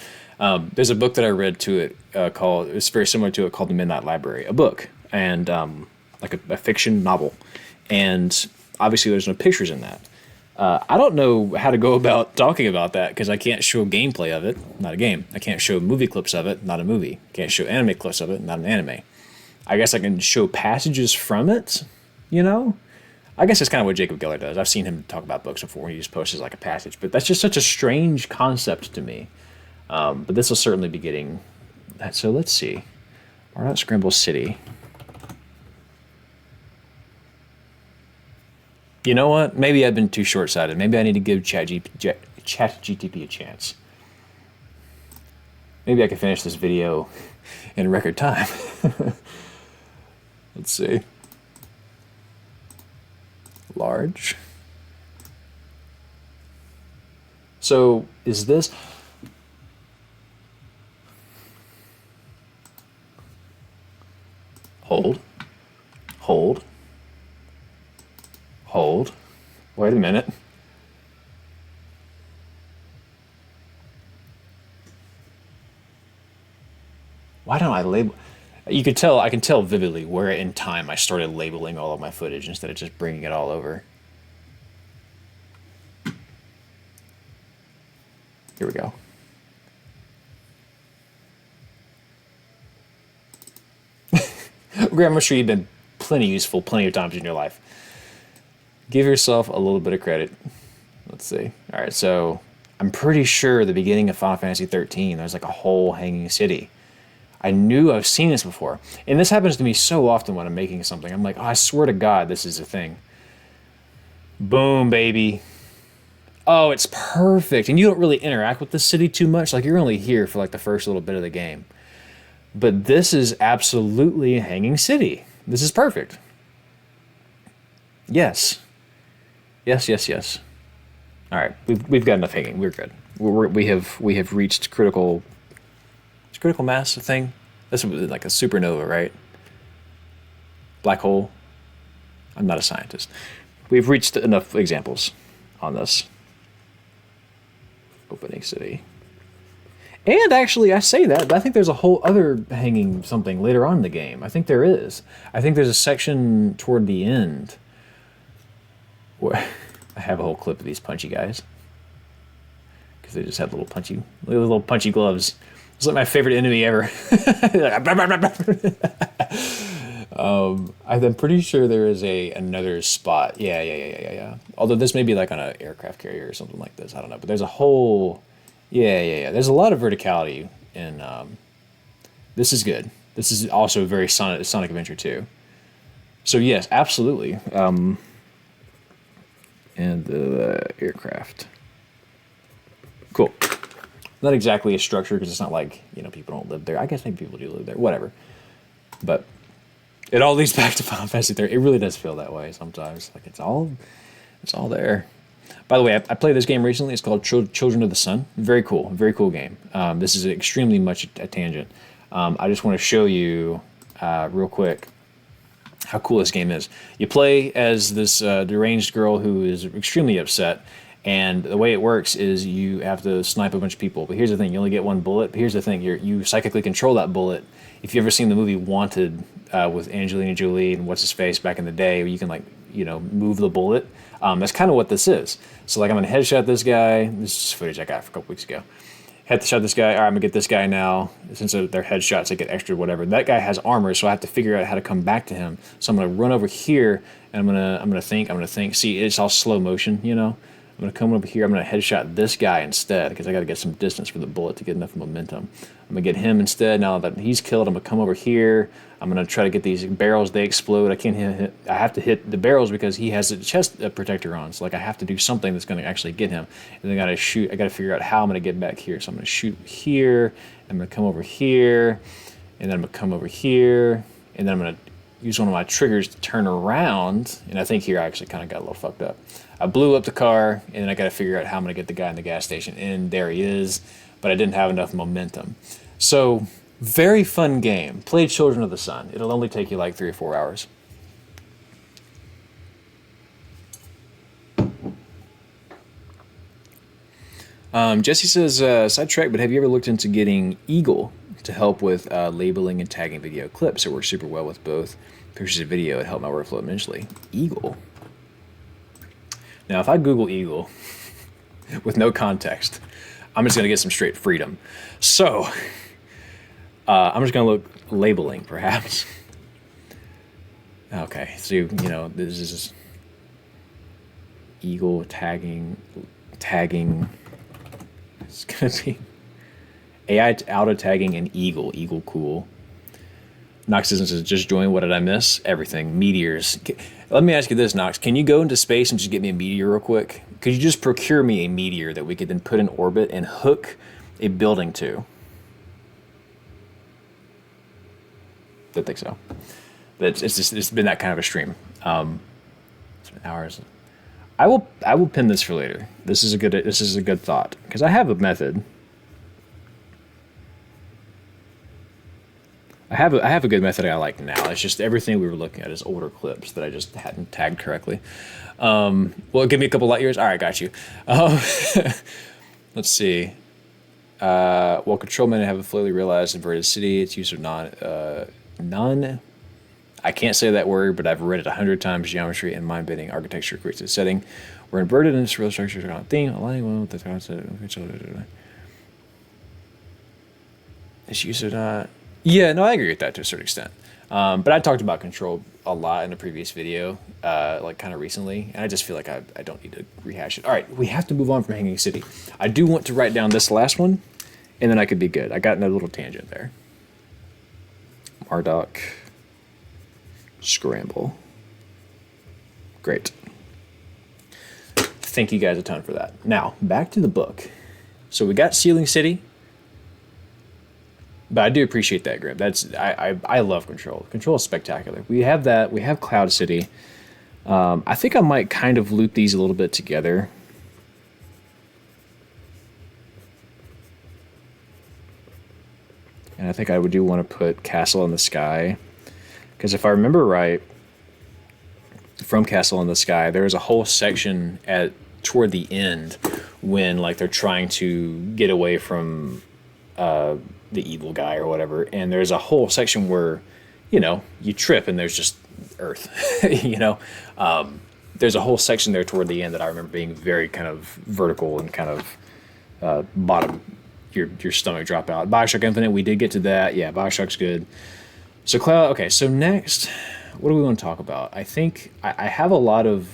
There's a book that I read to it it's very similar to it called The Midnight Library, a book, and like a fiction novel. And obviously there's no pictures in that. I don't know how to go about talking about that because I can't show gameplay of it, not a game. I can't show movie clips of it, not a movie. Can't show anime clips of it, not an anime. I guess I can show passages from it, you know? I guess that's kind of what Jacob Geller does. I've seen him talk about books before. He just posts like a passage, but that's just such a strange concept to me. But this will certainly be getting that. So let's see. Marduk Scramble City. You know what? Maybe I've been too short-sighted. Maybe I need to give ChatGPT a chance. Maybe I can finish this video in record time. Let's see. Large. So is this... Hold. Wait a minute. Why don't I label? I can tell vividly where in time I started labeling all of my footage instead of just bringing it all over. Here we go. Graham, I'm sure you've been plenty useful plenty of times in your life. Give yourself a little bit of credit. Let's see. All right, so I'm pretty sure the beginning of Final Fantasy 13, there's like a whole hanging city. I knew I've seen this before. And this happens to me so often when I'm making something. I'm like, oh, I swear to God, this is a thing. Boom, baby. Oh, it's perfect. And you don't really interact with the city too much. Like, you're only here for like the first little bit of the game. But this is absolutely a hanging city. This is perfect. Yes. Yes. All right, we've got enough hanging. We're good. We have reached critical. Is critical mass a thing? That's like a supernova, right? Black hole. I'm not a scientist. We've reached enough examples on this. Opening city. And actually, I say that, but I think there's a whole other hanging something later on in the game. I think there is. I think there's a section toward the end where I have a whole clip of these punchy guys because they just have little punchy gloves. It's like my favorite enemy ever. I'm pretty sure there is another spot. Yeah. Although this may be like on an aircraft carrier or something like this. I don't know. But there's a whole. Yeah. There's a lot of verticality in. This is good. This is also very Sonic Adventure 2. So yes, absolutely. And the aircraft. Cool. Not exactly a structure because it's not like, people don't live there. I guess maybe people do live there. Whatever. But it all leads back to Final Fantasy 3. It really does feel that way sometimes. Like it's all there. By the way, I played this game recently. It's called Children of the Sun. Very cool game. This is extremely much a tangent. I just want to show you real quick how cool this game is. You play as this deranged girl who is extremely upset, and the way it works is you have to snipe a bunch of people. But here's the thing: you only get one bullet. But here's the thing: you psychically control that bullet. If you've ever seen the movie Wanted with Angelina Jolie and what's his face back in the day, where you can move the bullet. That's kind of what this is. So I'm gonna headshot this guy. This is footage I got a couple weeks ago. Headshot this guy. All right, I'm gonna get this guy now. Since they're headshots, I get extra whatever. That guy has armor, so I have to figure out how to come back to him. So I'm gonna run over here, and I'm gonna think. See, it's all slow motion, I'm gonna come over here. I'm gonna headshot this guy instead because I got to get some distance for the bullet to get enough momentum. I'm gonna get him instead. Now that he's killed, I'm gonna come over here. I'm gonna try to get these barrels. They explode. I can't hit. I have to hit the barrels because he has a chest protector on. So I have to do something that's gonna actually get him. And then I gotta shoot. I gotta figure out how I'm gonna get back here. So I'm gonna shoot here. I'm gonna come over here, and then I'm gonna come over here, and then I'm gonna use one of my triggers to turn around. And I think here I actually kind of got a little fucked up. I blew up the car, and then I got to figure out how I'm going to get the guy in the gas station. And there he is, but I didn't have enough momentum. So, very fun game. Play Children of the Sun. It'll only take you like 3 or 4 hours. Jesse says, sidetrack, but have you ever looked into getting Eagle to help with labeling and tagging video clips? It works super well with both pictures and video. It helped my workflow immensely. Eagle. Now, if I Google Eagle with no context, I'm just going to get some straight freedom. So, I'm just going to look labeling, perhaps. Okay, so, this is Eagle tagging. It's going to be AI auto-tagging and Eagle cool. Nox says, just join. What did I miss? Everything. Meteors. Let me ask you this, Nox. Can you go into space and just get me a meteor real quick? Could you just procure me a meteor that we could then put in orbit and hook a building to? Don't think so. But it's been that kind of a stream. It's been hours. I will pin this for later. This is a good thought because I have a method. I have a good method I like now. It's just everything we were looking at is older clips that I just hadn't tagged correctly. Well, give me a couple light years. All right, got you. Let's see. Well, control men have a fully realized inverted city. Its use of none. I can't say that word, but I've read it 100 times. Geometry and mind-bending architecture creates a setting where inverted and real structures are on theme, aligning well with the concept. Its use of not. Yeah, no, I agree with that to a certain extent. But I talked about control a lot in a previous video, like kind of recently, and I just feel like I don't need to rehash it. All right, we have to move on from Hanging City. I do want to write down this last one, and then I could be good. I got in a little tangent there. Marduk. Scramble. Great. Thank you guys a ton for that. Now, back to the book. So we got Ceiling City. But I do appreciate that, Grim. I love Control. Control is spectacular. We have that. We have Cloud City. I think I might kind of loop these a little bit together. And I think I do want to put Castle in the Sky. Because if I remember right, from Castle in the Sky, there is a whole section toward the end when they're trying to get away from the evil guy or whatever, and there's a whole section where you trip and there's just earth. There's a whole section there toward the end that I remember being very kind of vertical and kind of bottom your stomach drop out. BioShock Infinite, we did get to that. Yeah, BioShock's good. So Cloud. Okay, so next what do we want to talk about? I think I have a lot of.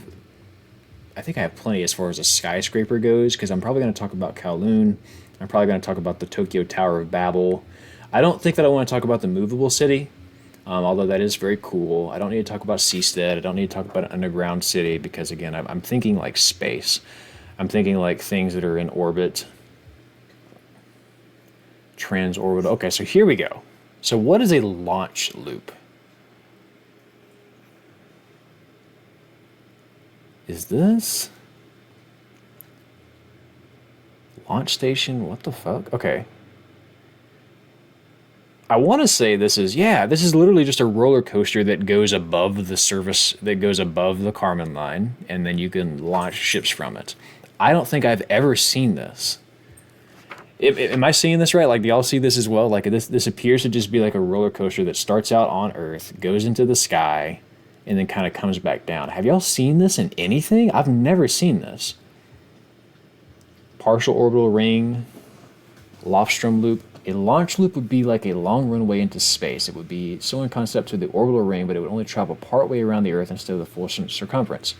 I think I have plenty as far as a skyscraper goes because I'm probably going to talk about Kowloon. I'm probably going to talk about the Tokyo Tower of Babel. I don't think that I want to talk about the movable city, although that is very cool. I don't need to talk about Seastead. I don't need to talk about an underground city because, again, I'm thinking like space. I'm thinking like things that are in orbit, transorbital. Okay, so here we go. So, what is a launch loop? Is this launch station? What the fuck? Okay. I want to say this is literally just a roller coaster that goes above the surface, that goes above the Kármán line, and then you can launch ships from it. I don't think I've ever seen this. Am I seeing this right? Like, do y'all see this as well? Like, this appears to just be like a roller coaster that starts out on Earth, goes into the sky, and then kind of comes back down. Have y'all seen this in anything? I've never seen this. Partial orbital ring, Lofstrom loop. A launch loop would be like a long runway into space. It would be similar in concept to the orbital ring, but it would only travel partway around the Earth instead of the full circumference.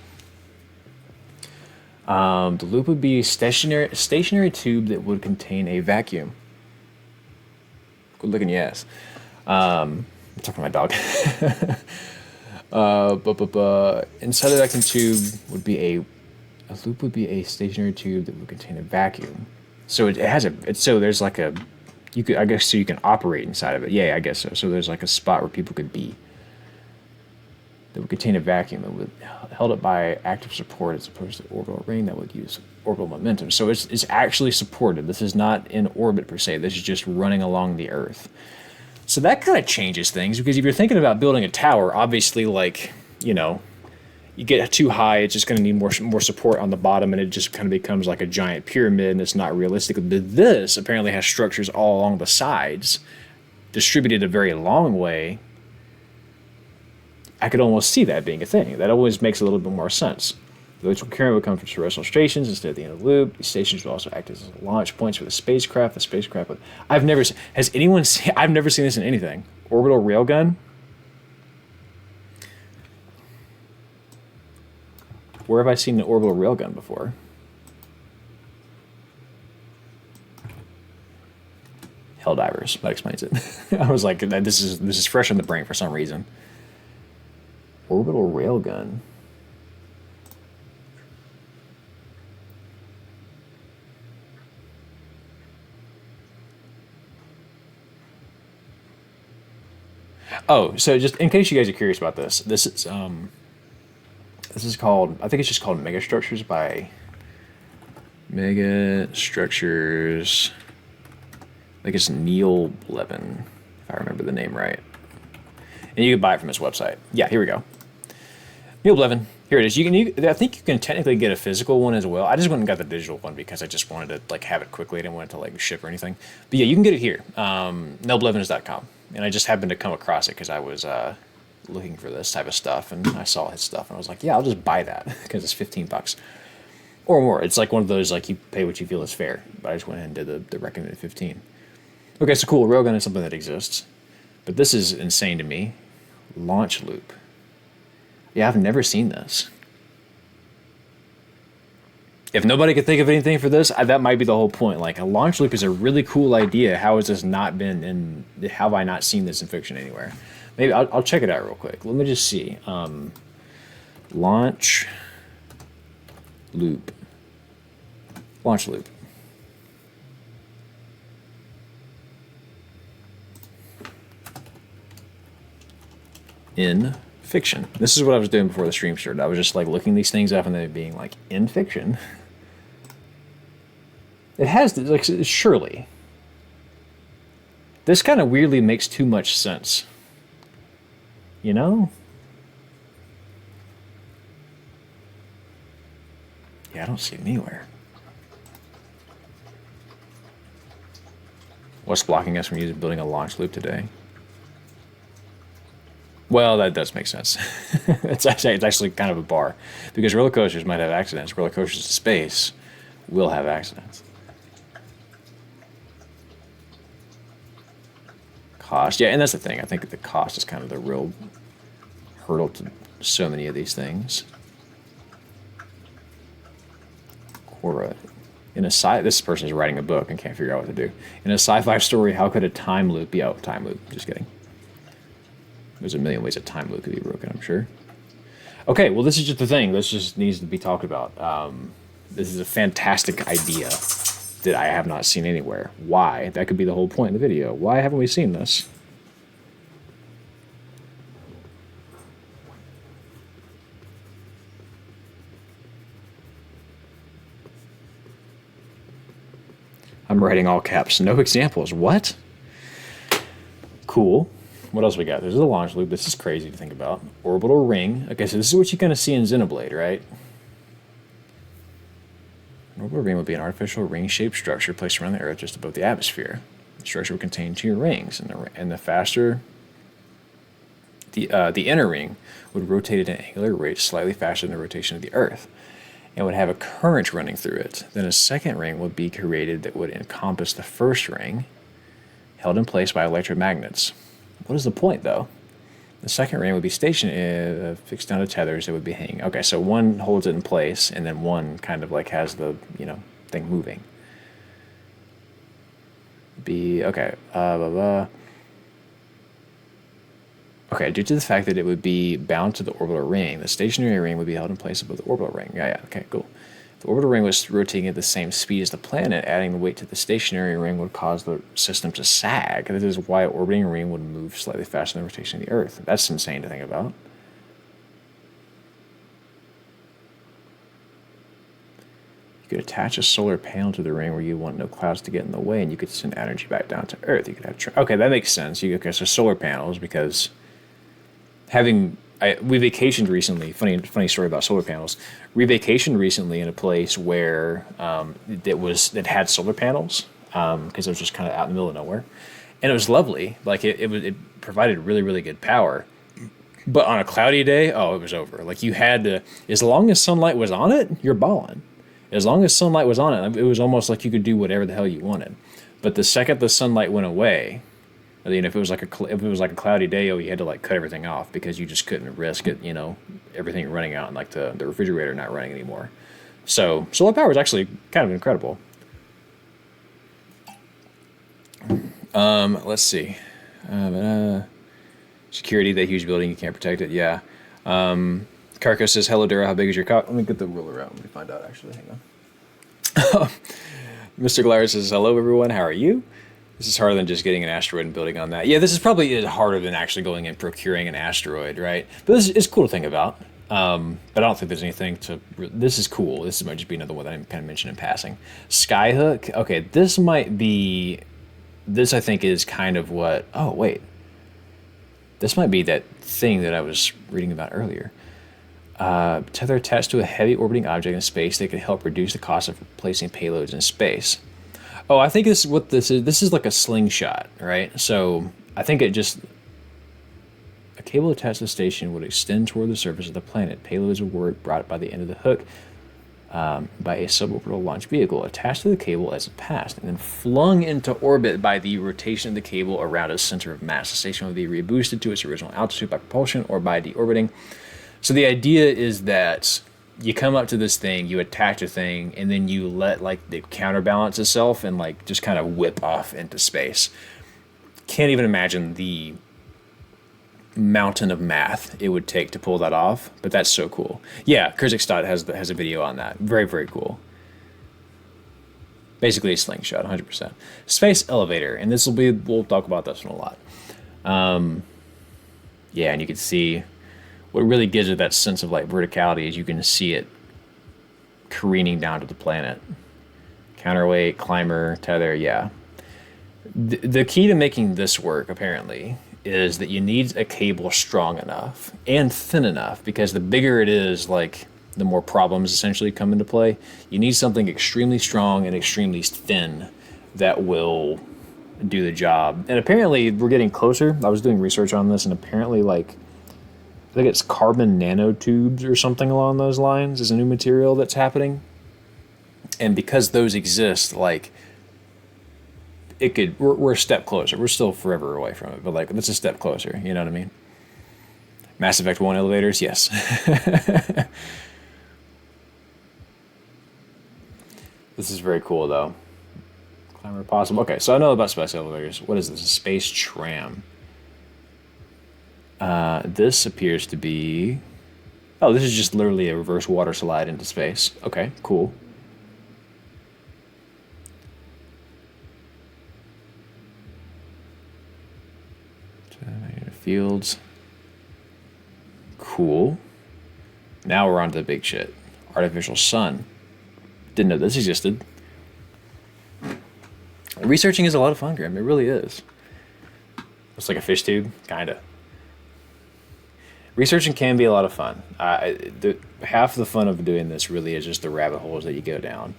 The loop would be a stationary tube that would contain a vacuum. Good looking, yes. I'm talking to my dog. Inside the vacuum tube would be a loop would be a stationary tube that would contain a vacuum. So it has so there's like a, you could, I guess, so you can operate inside of it. Yeah, I guess so. So there's like a spot where people could be that would contain a vacuum. It would held up by active support as opposed to the orbital ring that would use orbital momentum. So it's actually supported. This is not in orbit per se. This is just running along the Earth. So that kind of changes things because if you're thinking about building a tower, obviously, like, you know, you get too high, it's just going to need more support on the bottom, and it just kind of becomes like a giant pyramid, and it's not realistic. But this apparently has structures all along the sides, distributed a very long way. I could almost see that being a thing. That always makes a little bit more sense. Those current would come from terrestrial stations instead of the end of the loop. These stations would also act as launch points for the spacecraft. The spacecraft would... I've never seen this in anything. Orbital railgun? Where have I seen an orbital railgun before? Helldivers. That explains it. I was like, this is fresh on the brain for some reason. Orbital railgun. Oh, so just in case you guys are curious about this, this is called, I think it's just called Megastructures by Megastructures. I think it's Neil Blevin, if I remember the name right. And you can buy it from his website. Yeah, here we go. Neil Blevin. Here it is. I think you can technically get a physical one as well. I just went and got the digital one because I just wanted to like have it quickly. I didn't want it to like ship or anything. But yeah, you can get it here. NeilBlevins.com. And I just happened to come across it because I was looking for this type of stuff, and I saw his stuff, and I was like, yeah, I'll just buy that because it's $15 or more. It's like one of those, like, you pay what you feel is fair. But I just went ahead and did the recommended 15. Okay, so cool. Railgun is something that exists, but this is insane to me. Launch loop. Yeah, I've never seen this. If nobody could think of anything for this, that might be the whole point. Like, a launch loop is a really cool idea. How has this not been in? How have I not seen this in fiction anywhere? Maybe I'll check it out real quick. Let me just see. Launch loop. Launch loop. In fiction. This is what I was doing before the stream started. I was just like looking these things up and then being like, in fiction. It has, like, surely. This kind of weirdly makes too much sense. You know? Yeah, I don't see it anywhere. What's blocking us from building a launch loop today? Well, that does make sense. It's actually kind of a bar. Because roller coasters might have accidents. Roller coasters in space will have accidents. Cost. Yeah, and that's the thing. I think the cost is kind of the real hurdle to so many of these things. Quora. This person is writing a book and can't figure out what to do. In a sci-fi story, how could a time loop be? Oh, time loop. Just kidding. There's a million ways a time loop could be broken, I'm sure. Okay, well, this is just the thing. This just needs to be talked about. This is a fantastic idea that I have not seen anywhere. Why? That could be the whole point of the video. Why haven't we seen this? I'm writing all caps. No examples. What? Cool. What else we got? There's the launch loop. This is crazy to think about. Orbital ring. Okay, so this is what you kind of see in Xenoblade, right? An orbital ring would be an artificial ring-shaped structure placed around the Earth just above the atmosphere. The structure would contain 2 rings, and the faster the inner ring would rotate at an angular rate slightly faster than the rotation of the Earth, and would have a current running through it. Then a second ring would be created that would encompass the first ring, held in place by electromagnets. What is the point, though? The second ring would be stationed, fixed down to tethers that would be hanging. Okay, so one holds it in place, and then one kind of like has the, thing moving. Okay, Okay, due to the fact that it would be bound to the orbital ring, the stationary ring would be held in place above the orbital ring. Yeah, okay, cool. The orbital ring was rotating at the same speed as the planet. Adding the weight to the stationary ring would cause the system to sag. This is why an orbiting ring would move slightly faster than the rotation of the Earth. That's insane to think about. You could attach a solar panel to the ring where you want no clouds to get in the way, and you could send energy back down to Earth. You could have okay, that makes sense. Okay, so solar panels, because we vacationed recently. Funny story about solar panels. We vacationed recently in a place where that had solar panels because it was just kind of out in the middle of nowhere, and it was lovely. Like it provided really, really good power. But on a cloudy day, oh, it was over. Like you had to, as long as sunlight was on it, you're balling. As long as sunlight was on it, it was almost like you could do whatever the hell you wanted. But the second the sunlight went away, if it was like a cloudy day, you had to like cut everything off because you just couldn't risk it, everything running out and like the refrigerator not running anymore. So solar power is actually kind of incredible. Let's see. Security, that huge building, you can't protect it. Yeah. Carco says, hello, Dara, how big is your cock? Let me get the ruler out. Let me find out, actually. Hang on. Mr. Glaris says, hello, everyone. How are you? This is harder than just getting an asteroid and building on that. Yeah, this is probably harder than actually going and procuring an asteroid, right? But this is cool to think about. But I don't think there's anything to... This is cool. This might just be another one that I kind of mentioned in passing. Skyhook. Okay, this might be... This, I think, is kind of what... Oh, wait. This might be that thing that I was reading about earlier. Tether attached to a heavy orbiting object in space that could help reduce the cost of placing payloads in space. Oh, I think this is what this is. This is like a slingshot, right? So I think a cable attached to the station would extend toward the surface of the planet. Payloads were brought by the end of the hook by a suborbital launch vehicle attached to the cable as it passed, and then flung into orbit by the rotation of the cable around its center of mass. The station would be reboosted to its original altitude by propulsion or by deorbiting. So the idea is that you come up to this thing, you attach a thing, and then you let like it counterbalance itself and like just kind of whip off into space. Can't even imagine the mountain of math it would take to pull that off, but that's so cool. Yeah, Kyrgyzstan has a video on that. Very, very cool. Basically a slingshot, 100%. Space elevator, and we'll talk about this one a lot. Yeah, and you can see what really gives it that sense of like verticality is you can see it careening down to the planet. Counterweight, climber, tether, yeah. The key to making this work, apparently, is that you need a cable strong enough and thin enough, because the bigger it is, like, the more problems essentially come into play. You need something extremely strong and extremely thin that will do the job. And apparently, we're getting closer. I was doing research on this, and apparently, like, I think it's carbon nanotubes or something along those lines is a new material that's happening. And because those exist, like, we're a step closer. We're still forever away from it, but like, that's a step closer. You know what I mean? Mass Effect 1 elevators, yes. This is very cool, though. Climber possible. Okay, so I know about space elevators. What is this? A space tram. This appears to be... Oh, this is just literally a reverse water slide into space. Okay, cool. Fields. Cool. Now we're on to the big shit. Artificial sun. Didn't know this existed. Researching is a lot of fun, Graham. It really is. It's like a fish tube, kinda. Researching can be a lot of fun. Half the fun of doing this really is just the rabbit holes that you go down.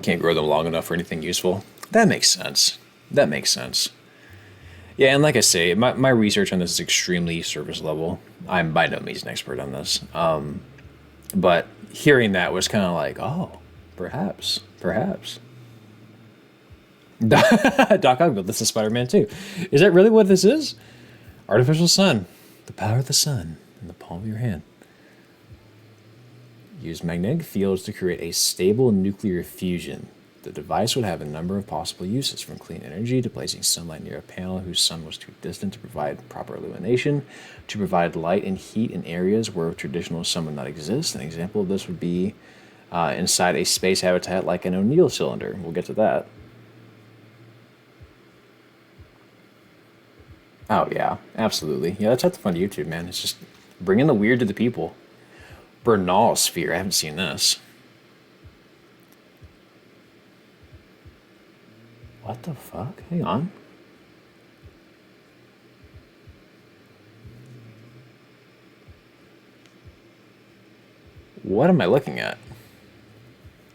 Can't grow them long enough for anything useful. That makes sense. That makes sense. Yeah, and like I say, my research on this is extremely surface level. I'm by no means an expert on this. But hearing that was kind of like, oh, perhaps. Doc Ock built this in Spider-Man 2. Is that really what this is? Artificial sun. The power of the sun in the palm of your hand. Use magnetic fields to create a stable nuclear fusion. The device would have a number of possible uses, from clean energy to placing sunlight near a panel whose sun was too distant to provide proper illumination, to provide light and heat in areas where traditional sun would not exist. An example of this would be inside a space habitat like an O'Neill cylinder. We'll get to that. Oh, yeah, absolutely. Yeah, that's the fun of YouTube, man. It's just bringing the weird to the people. Bernal sphere. I haven't seen this. What the fuck? Hang on. What am I looking at?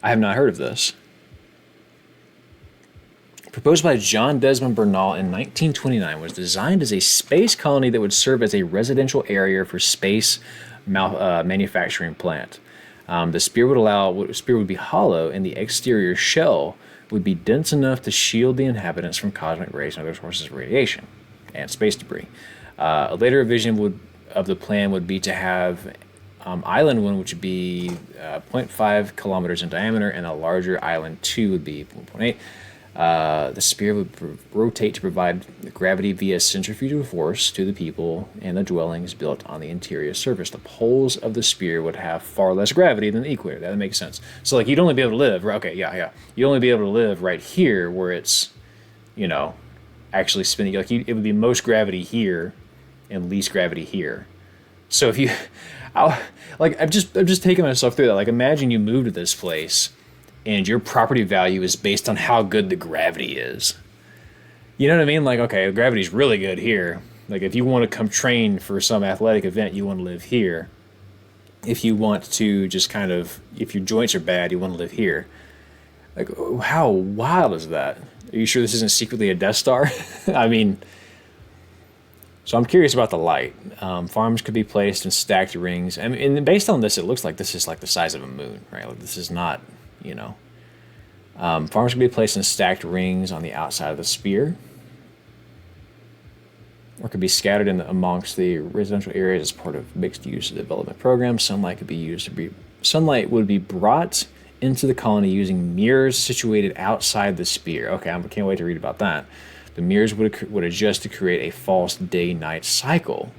I have not heard of this. Proposed by John Desmond Bernal in 1929, was designed as a space colony that would serve as a residential area for space manufacturing plant. The sphere would be hollow, and the exterior shell would be dense enough to shield the inhabitants from cosmic rays and other sources of radiation and space debris. A later vision of the plan would be to have island 1, which would be 0.5 kilometers in diameter, and a larger island 2 would be 1.8. The sphere would rotate to provide gravity via centrifugal force to the people and the dwellings built on the interior surface. The poles of the sphere would have far less gravity than the equator. That makes sense. So, like, you'd only be able to live, right? Okay, yeah. You'd only be able to live right here where it's, actually spinning. Like, it would be most gravity here and least gravity here. So if you, I'm just taking myself through that. Like, imagine you move to this place and your property value is based on how good the gravity is. You know what I mean? Like, okay, gravity's really good here. Like, if you want to come train for some athletic event, you want to live here. If you want to just if your joints are bad, you want to live here. Like, how wild is that? Are you sure this isn't secretly a Death Star? I mean, so I'm curious about the light. Farms could be placed in stacked rings. I mean, and based on this, it looks like this is like the size of a moon, right? Like, this is not... farms can be placed in stacked rings on the outside of the sphere, or could be scattered amongst the residential areas as part of mixed-use development programs. Sunlight would be brought into the colony using mirrors situated outside the sphere. Okay, I can't wait to read about that. The mirrors would adjust to create a false day-night cycle.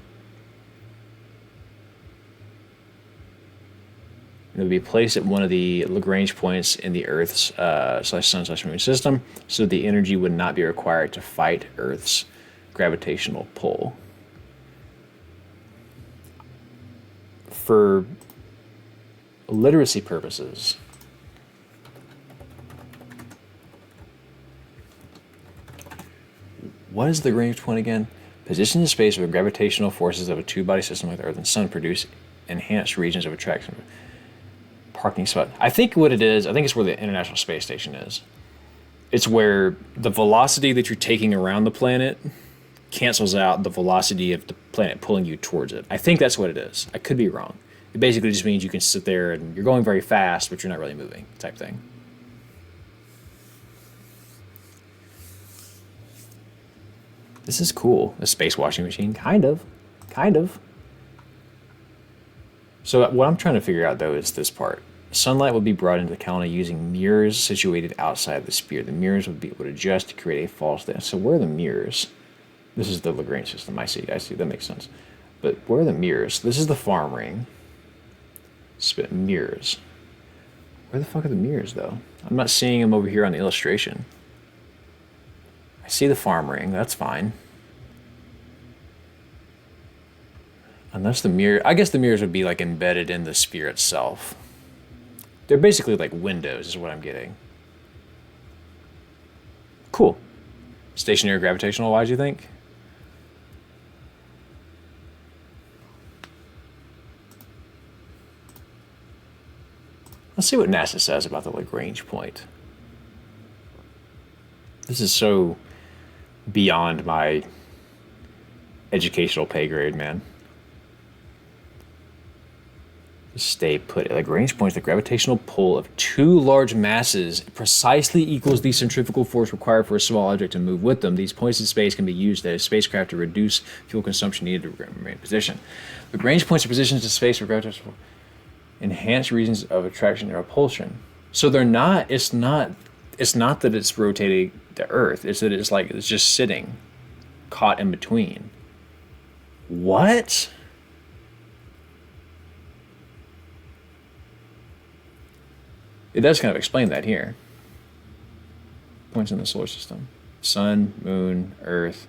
It would be placed at one of the Lagrange points in the Earth's /Sun/Moon system, so the energy would not be required to fight Earth's gravitational pull. For literacy purposes, what is the Lagrange point again? Position in space where gravitational forces of a two-body system like the Earth and Sun produce enhanced regions of attraction. Parking spot. I think what it is, it's where the International Space Station is. It's where the velocity that you're taking around the planet cancels out the velocity of the planet pulling you towards it. I think that's what it is. I could be wrong. It basically just means you can sit there and you're going very fast, but you're not really moving, type thing. This is cool. A space washing machine, kind of. Kind of. So what I'm trying to figure out, though, is this part. Sunlight would be brought into the colony using mirrors situated outside the sphere. The mirrors would adjust to create a false dance. So where are the mirrors? This is the Lagrange system. I see. That makes sense. But where are the mirrors? This is the farm ring. Spit mirrors. Where the fuck are the mirrors, though? I'm not seeing them over here on the illustration. I see the farm ring. That's fine. Unless the mirror... I guess the mirrors would be, like, embedded in the sphere itself. They're basically like windows, is what I'm getting. Cool. Stationary gravitational wise, you think? Let's see what NASA says about the Lagrange point. This is so beyond my educational pay grade, man. Stay put. Lagrange point is the gravitational pull of two large masses precisely equals the centrifugal force required for a small object to move with them. These points in space can be used as a spacecraft to reduce fuel consumption needed to remain in position. Lagrange points are positions in space for gravitational enhanced regions of attraction and repulsion. So they're not. It's not that it's rotating the Earth. It's that it's just sitting, caught in between. What? It does kind of explain that here. Points in the solar system. Sun, moon, Earth.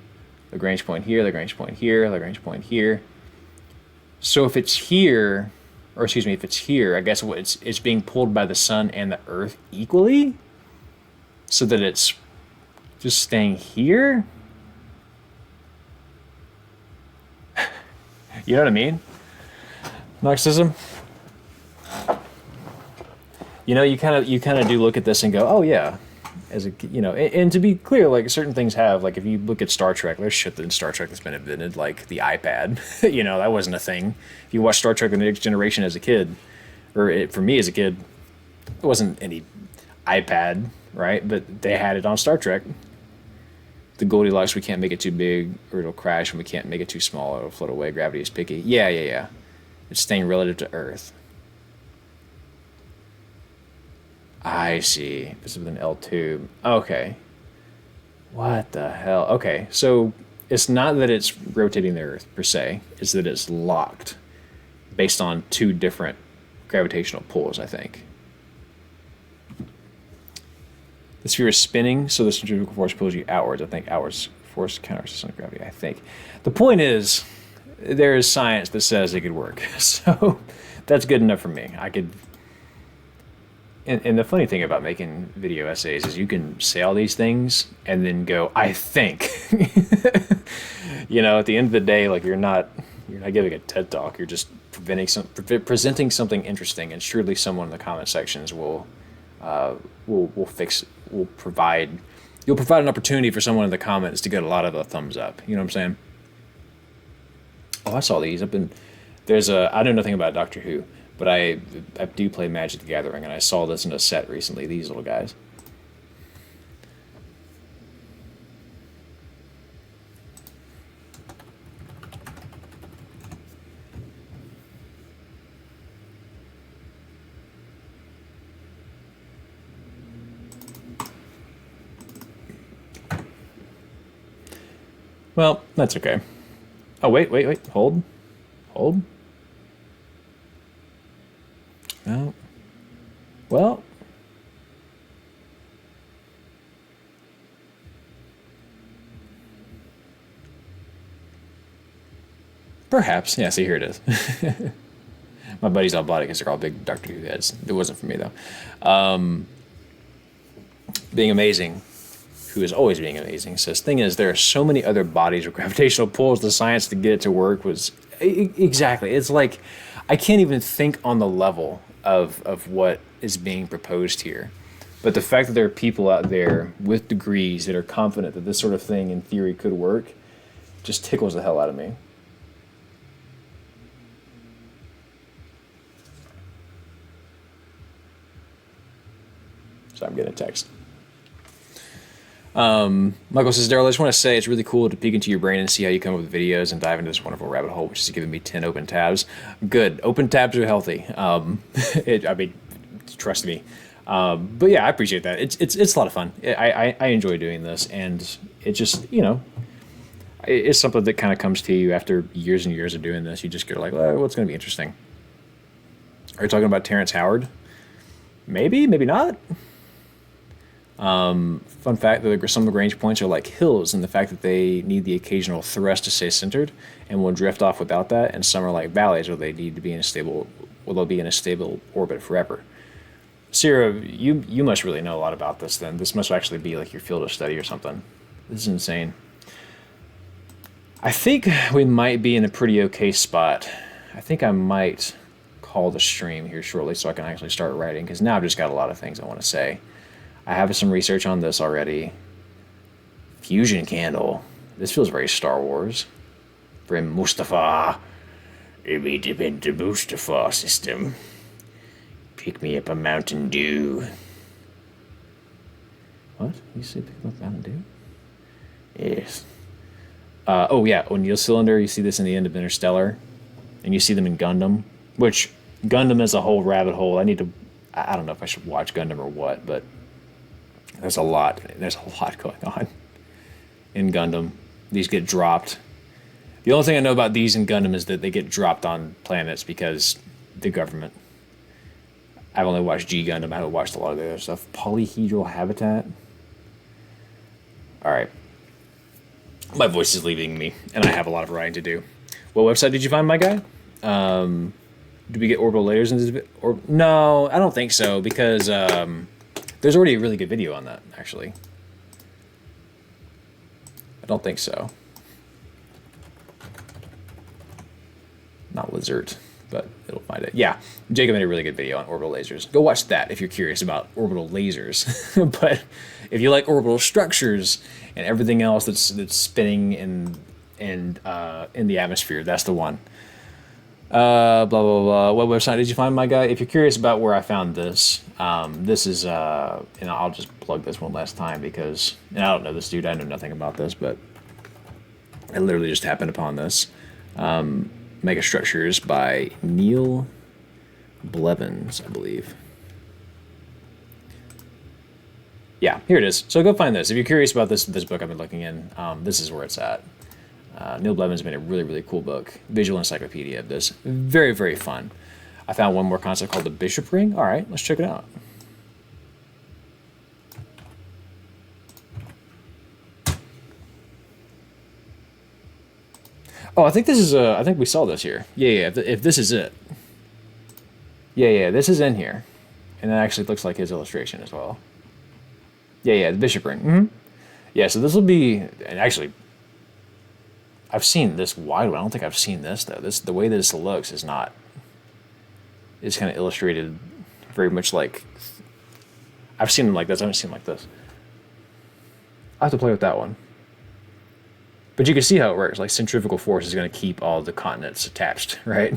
Lagrange point here, Lagrange point here, Lagrange point here. So if it's here, or excuse me, if it's here, I guess it's being pulled by the sun and the Earth equally? So that it's just staying here? You know what I mean? Marxism? You know, you kind of do look at this and go, oh yeah, and to be clear, like certain things have, like if you look at Star Trek, there's shit in Star Trek that's been invented, like the iPad. That wasn't a thing. If you watch Star Trek: The Next Generation as a kid, for me as a kid, it wasn't any iPad, right? But they had it on Star Trek. The Goldilocks, we can't make it too big or it'll crash, and we can't make it too small or it'll float away. Gravity is picky. Yeah. It's staying relative to Earth. I see. This is with an L tube. Okay. What the hell? Okay, so it's not that it's rotating the Earth, per se. It's that it's locked based on two different gravitational pulls, I think. The sphere is spinning, so the centrifugal force pulls you outwards. I think outwards force counters the sun gravity, I think. The point is, there is science that says it could work. So that's good enough for me. I could... And the funny thing about making video essays is you can say all these things and then go, I think. At the end of the day, like you're not giving a TED talk. You're just presenting something interesting, and surely someone in the comment sections will provide an opportunity for someone in the comments to get a lot of a thumbs up. You know what I'm saying? Oh, I saw these. I know nothing about Doctor Who. But I do play Magic the Gathering, and I saw this in a set recently, these little guys. Well, that's okay. Oh, wait. Hold. Oh. Well. Perhaps. Yeah, see, here it is. My buddies all bought it because they're all big Doctor Who heads. It wasn't for me, though. Being Amazing, who is always being amazing, says, thing is, there are so many other bodies with gravitational pulls. The science to get it to work was... Exactly. It's like, I can't even think on the level of what is being proposed here. But the fact that there are people out there with degrees that are confident that this sort of thing in theory could work just tickles the hell out of me. So I'm getting a text. Michael says, Daryl, I just want to say it's really cool to peek into your brain and see how you come up with videos and dive into this wonderful rabbit hole, which is giving me 10 open tabs. Good. Open tabs are healthy. I mean, trust me. But yeah, I appreciate that. It's a lot of fun. I enjoy doing this, and it just, it's something that kind of comes to you after years and years of doing this. You just get like, well, what's going to be interesting? Are you talking about Terrence Howard? Maybe, maybe not. Fun fact that some Lagrange points are like hills in the fact that they need the occasional thrust to stay centered and will drift off without that, and some are like valleys where they need to be in a stable, well, they'll be in a stable orbit forever. Sarah, you must really know a lot about this then. This must actually be like your field of study or something. This is insane. I think we might be in a pretty okay spot. I think I might call the stream here shortly so I can actually start writing, because now I've just got a lot of things I want to say. I have some research on this already. Fusion candle. This feels very Star Wars. Very Mustafa. Maybe dip into Mustafa system. Pick me up a Mountain Dew. What? You say pick up Mountain Dew? Yes. Oh yeah, O'Neill cylinder. You see this in the end of Interstellar, and you see them in Gundam. Which Gundam is a whole rabbit hole. I don't know if I should watch Gundam or what, but there's a lot. There's a lot going on in Gundam. These get dropped. The only thing I know about these in Gundam is that they get dropped on planets because the government. I've only watched G Gundam. I haven't watched a lot of the other stuff. Polyhedral habitat. All right. My voice is leaving me, and I have a lot of writing to do. What website did you find, my guy? Do we get orbital layers in this? No, I don't think so, because there's already a really good video on that, actually. I don't think so. Not Lizard, but it'll find it. Yeah, Jacob made a really good video on orbital lasers. Go watch that if you're curious about orbital lasers. But if you like orbital structures and everything else that's spinning in the atmosphere, that's the one. Blah, blah, blah. What website did you find, my guy? If you're curious about where I found this, this is, and I'll just plug this one last time because, and I don't know this dude, I know nothing about this, but I literally just happened upon this. Megastructures by Neil Blevins, I believe. Yeah, here it is. So go find this. If you're curious about this book I've been looking in, this is where it's at. Neil Blevins made a really, really cool book, visual encyclopedia of this. Very, very fun. I found one more concept called the Bishop Ring. All right, let's check it out. Oh, I think this is I think we saw this here. Yeah. If this is it. Yeah. This is in here, and that actually looks like his illustration as well. Yeah. The Bishop Ring. Mm-hmm. Yeah. So this will be, and actually, I've seen this wide one. I don't think I've seen this though. The way this looks is not. It's kind of illustrated very much like. I've seen them like this. I haven't seen them like this. I have to play with that one. But you can see how it works. Like centrifugal force is going to keep all the continents attached, right?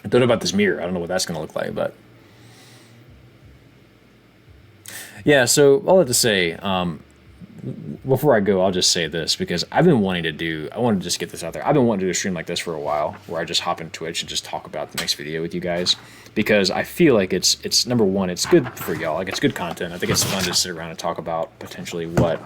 I don't know about this mirror. I don't know what that's going to look like, but yeah. So all that to say, before I go, I'll just say this because I've been wanting to do. I want to just get this out there. I've been wanting to do a stream like this for a while, where I just hop in Twitch and just talk about the next video with you guys, because I feel like it's number one, it's good for y'all. Like it's good content. I think it's fun to sit around and talk about potentially what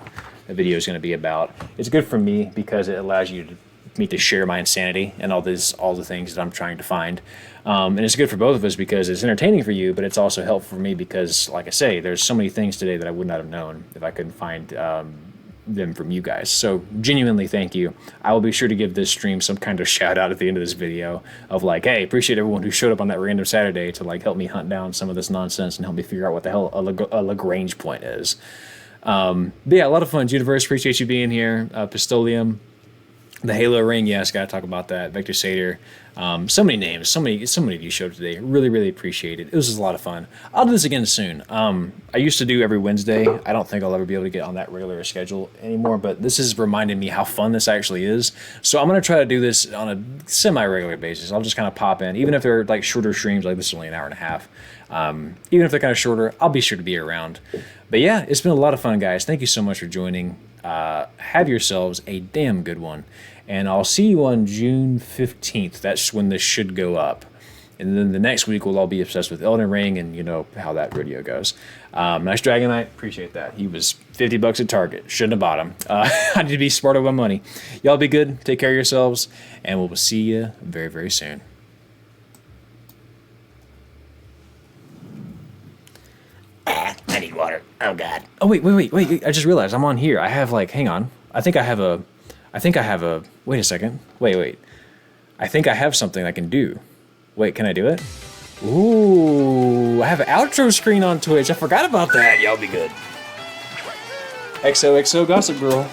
a video is going to be about. It's good for me because it allows me to share my insanity and all the things that I'm trying to find. And it's good for both of us because it's entertaining for you, but it's also helpful for me because, like I say, there's so many things today that I would not have known if I couldn't find them from you guys. So genuinely thank you. I will be sure to give this stream some kind of shout out at the end of this video of like, hey, appreciate everyone who showed up on that random Saturday to like help me hunt down some of this nonsense and help me figure out what the hell a Lagrange point is. But yeah, a lot of fun. Universe, appreciate you being here. Pistolium, the Halo ring, yes, gotta talk about that. Vector Satyr, so many names, so many of you showed up today. Really, really appreciate it. It was just a lot of fun. I'll do this again soon. I used to do every Wednesday. I don't think I'll ever be able to get on that regular schedule anymore, but this has reminded me how fun this actually is. So I'm gonna try to do this on a semi-regular basis. I'll just kind of pop in, even if they're like shorter streams, like this is only an hour and a half. Even if they're kind of shorter, I'll be sure to be around. But yeah, it's been a lot of fun, guys. Thank you so much for joining. Have yourselves a damn good one. And I'll see you on June 15th. That's when this should go up. And then the next week we'll all be obsessed with Elden Ring and you know how that video goes. Nice Dragonite, appreciate that. He was $50 at Target. Shouldn't have bought him. I need to be smart with my money. Y'all be good. Take care of yourselves. And we'll see you very, very soon. I need water. Oh God. Oh wait. I just realized I'm on here. I have like, hang on. I think I have a, wait a second. Wait. I think I have something I can do. Wait, can I do it? Ooh, I have an outro screen on Twitch. I forgot about that. Y'all be good. XOXO Gossip Girl.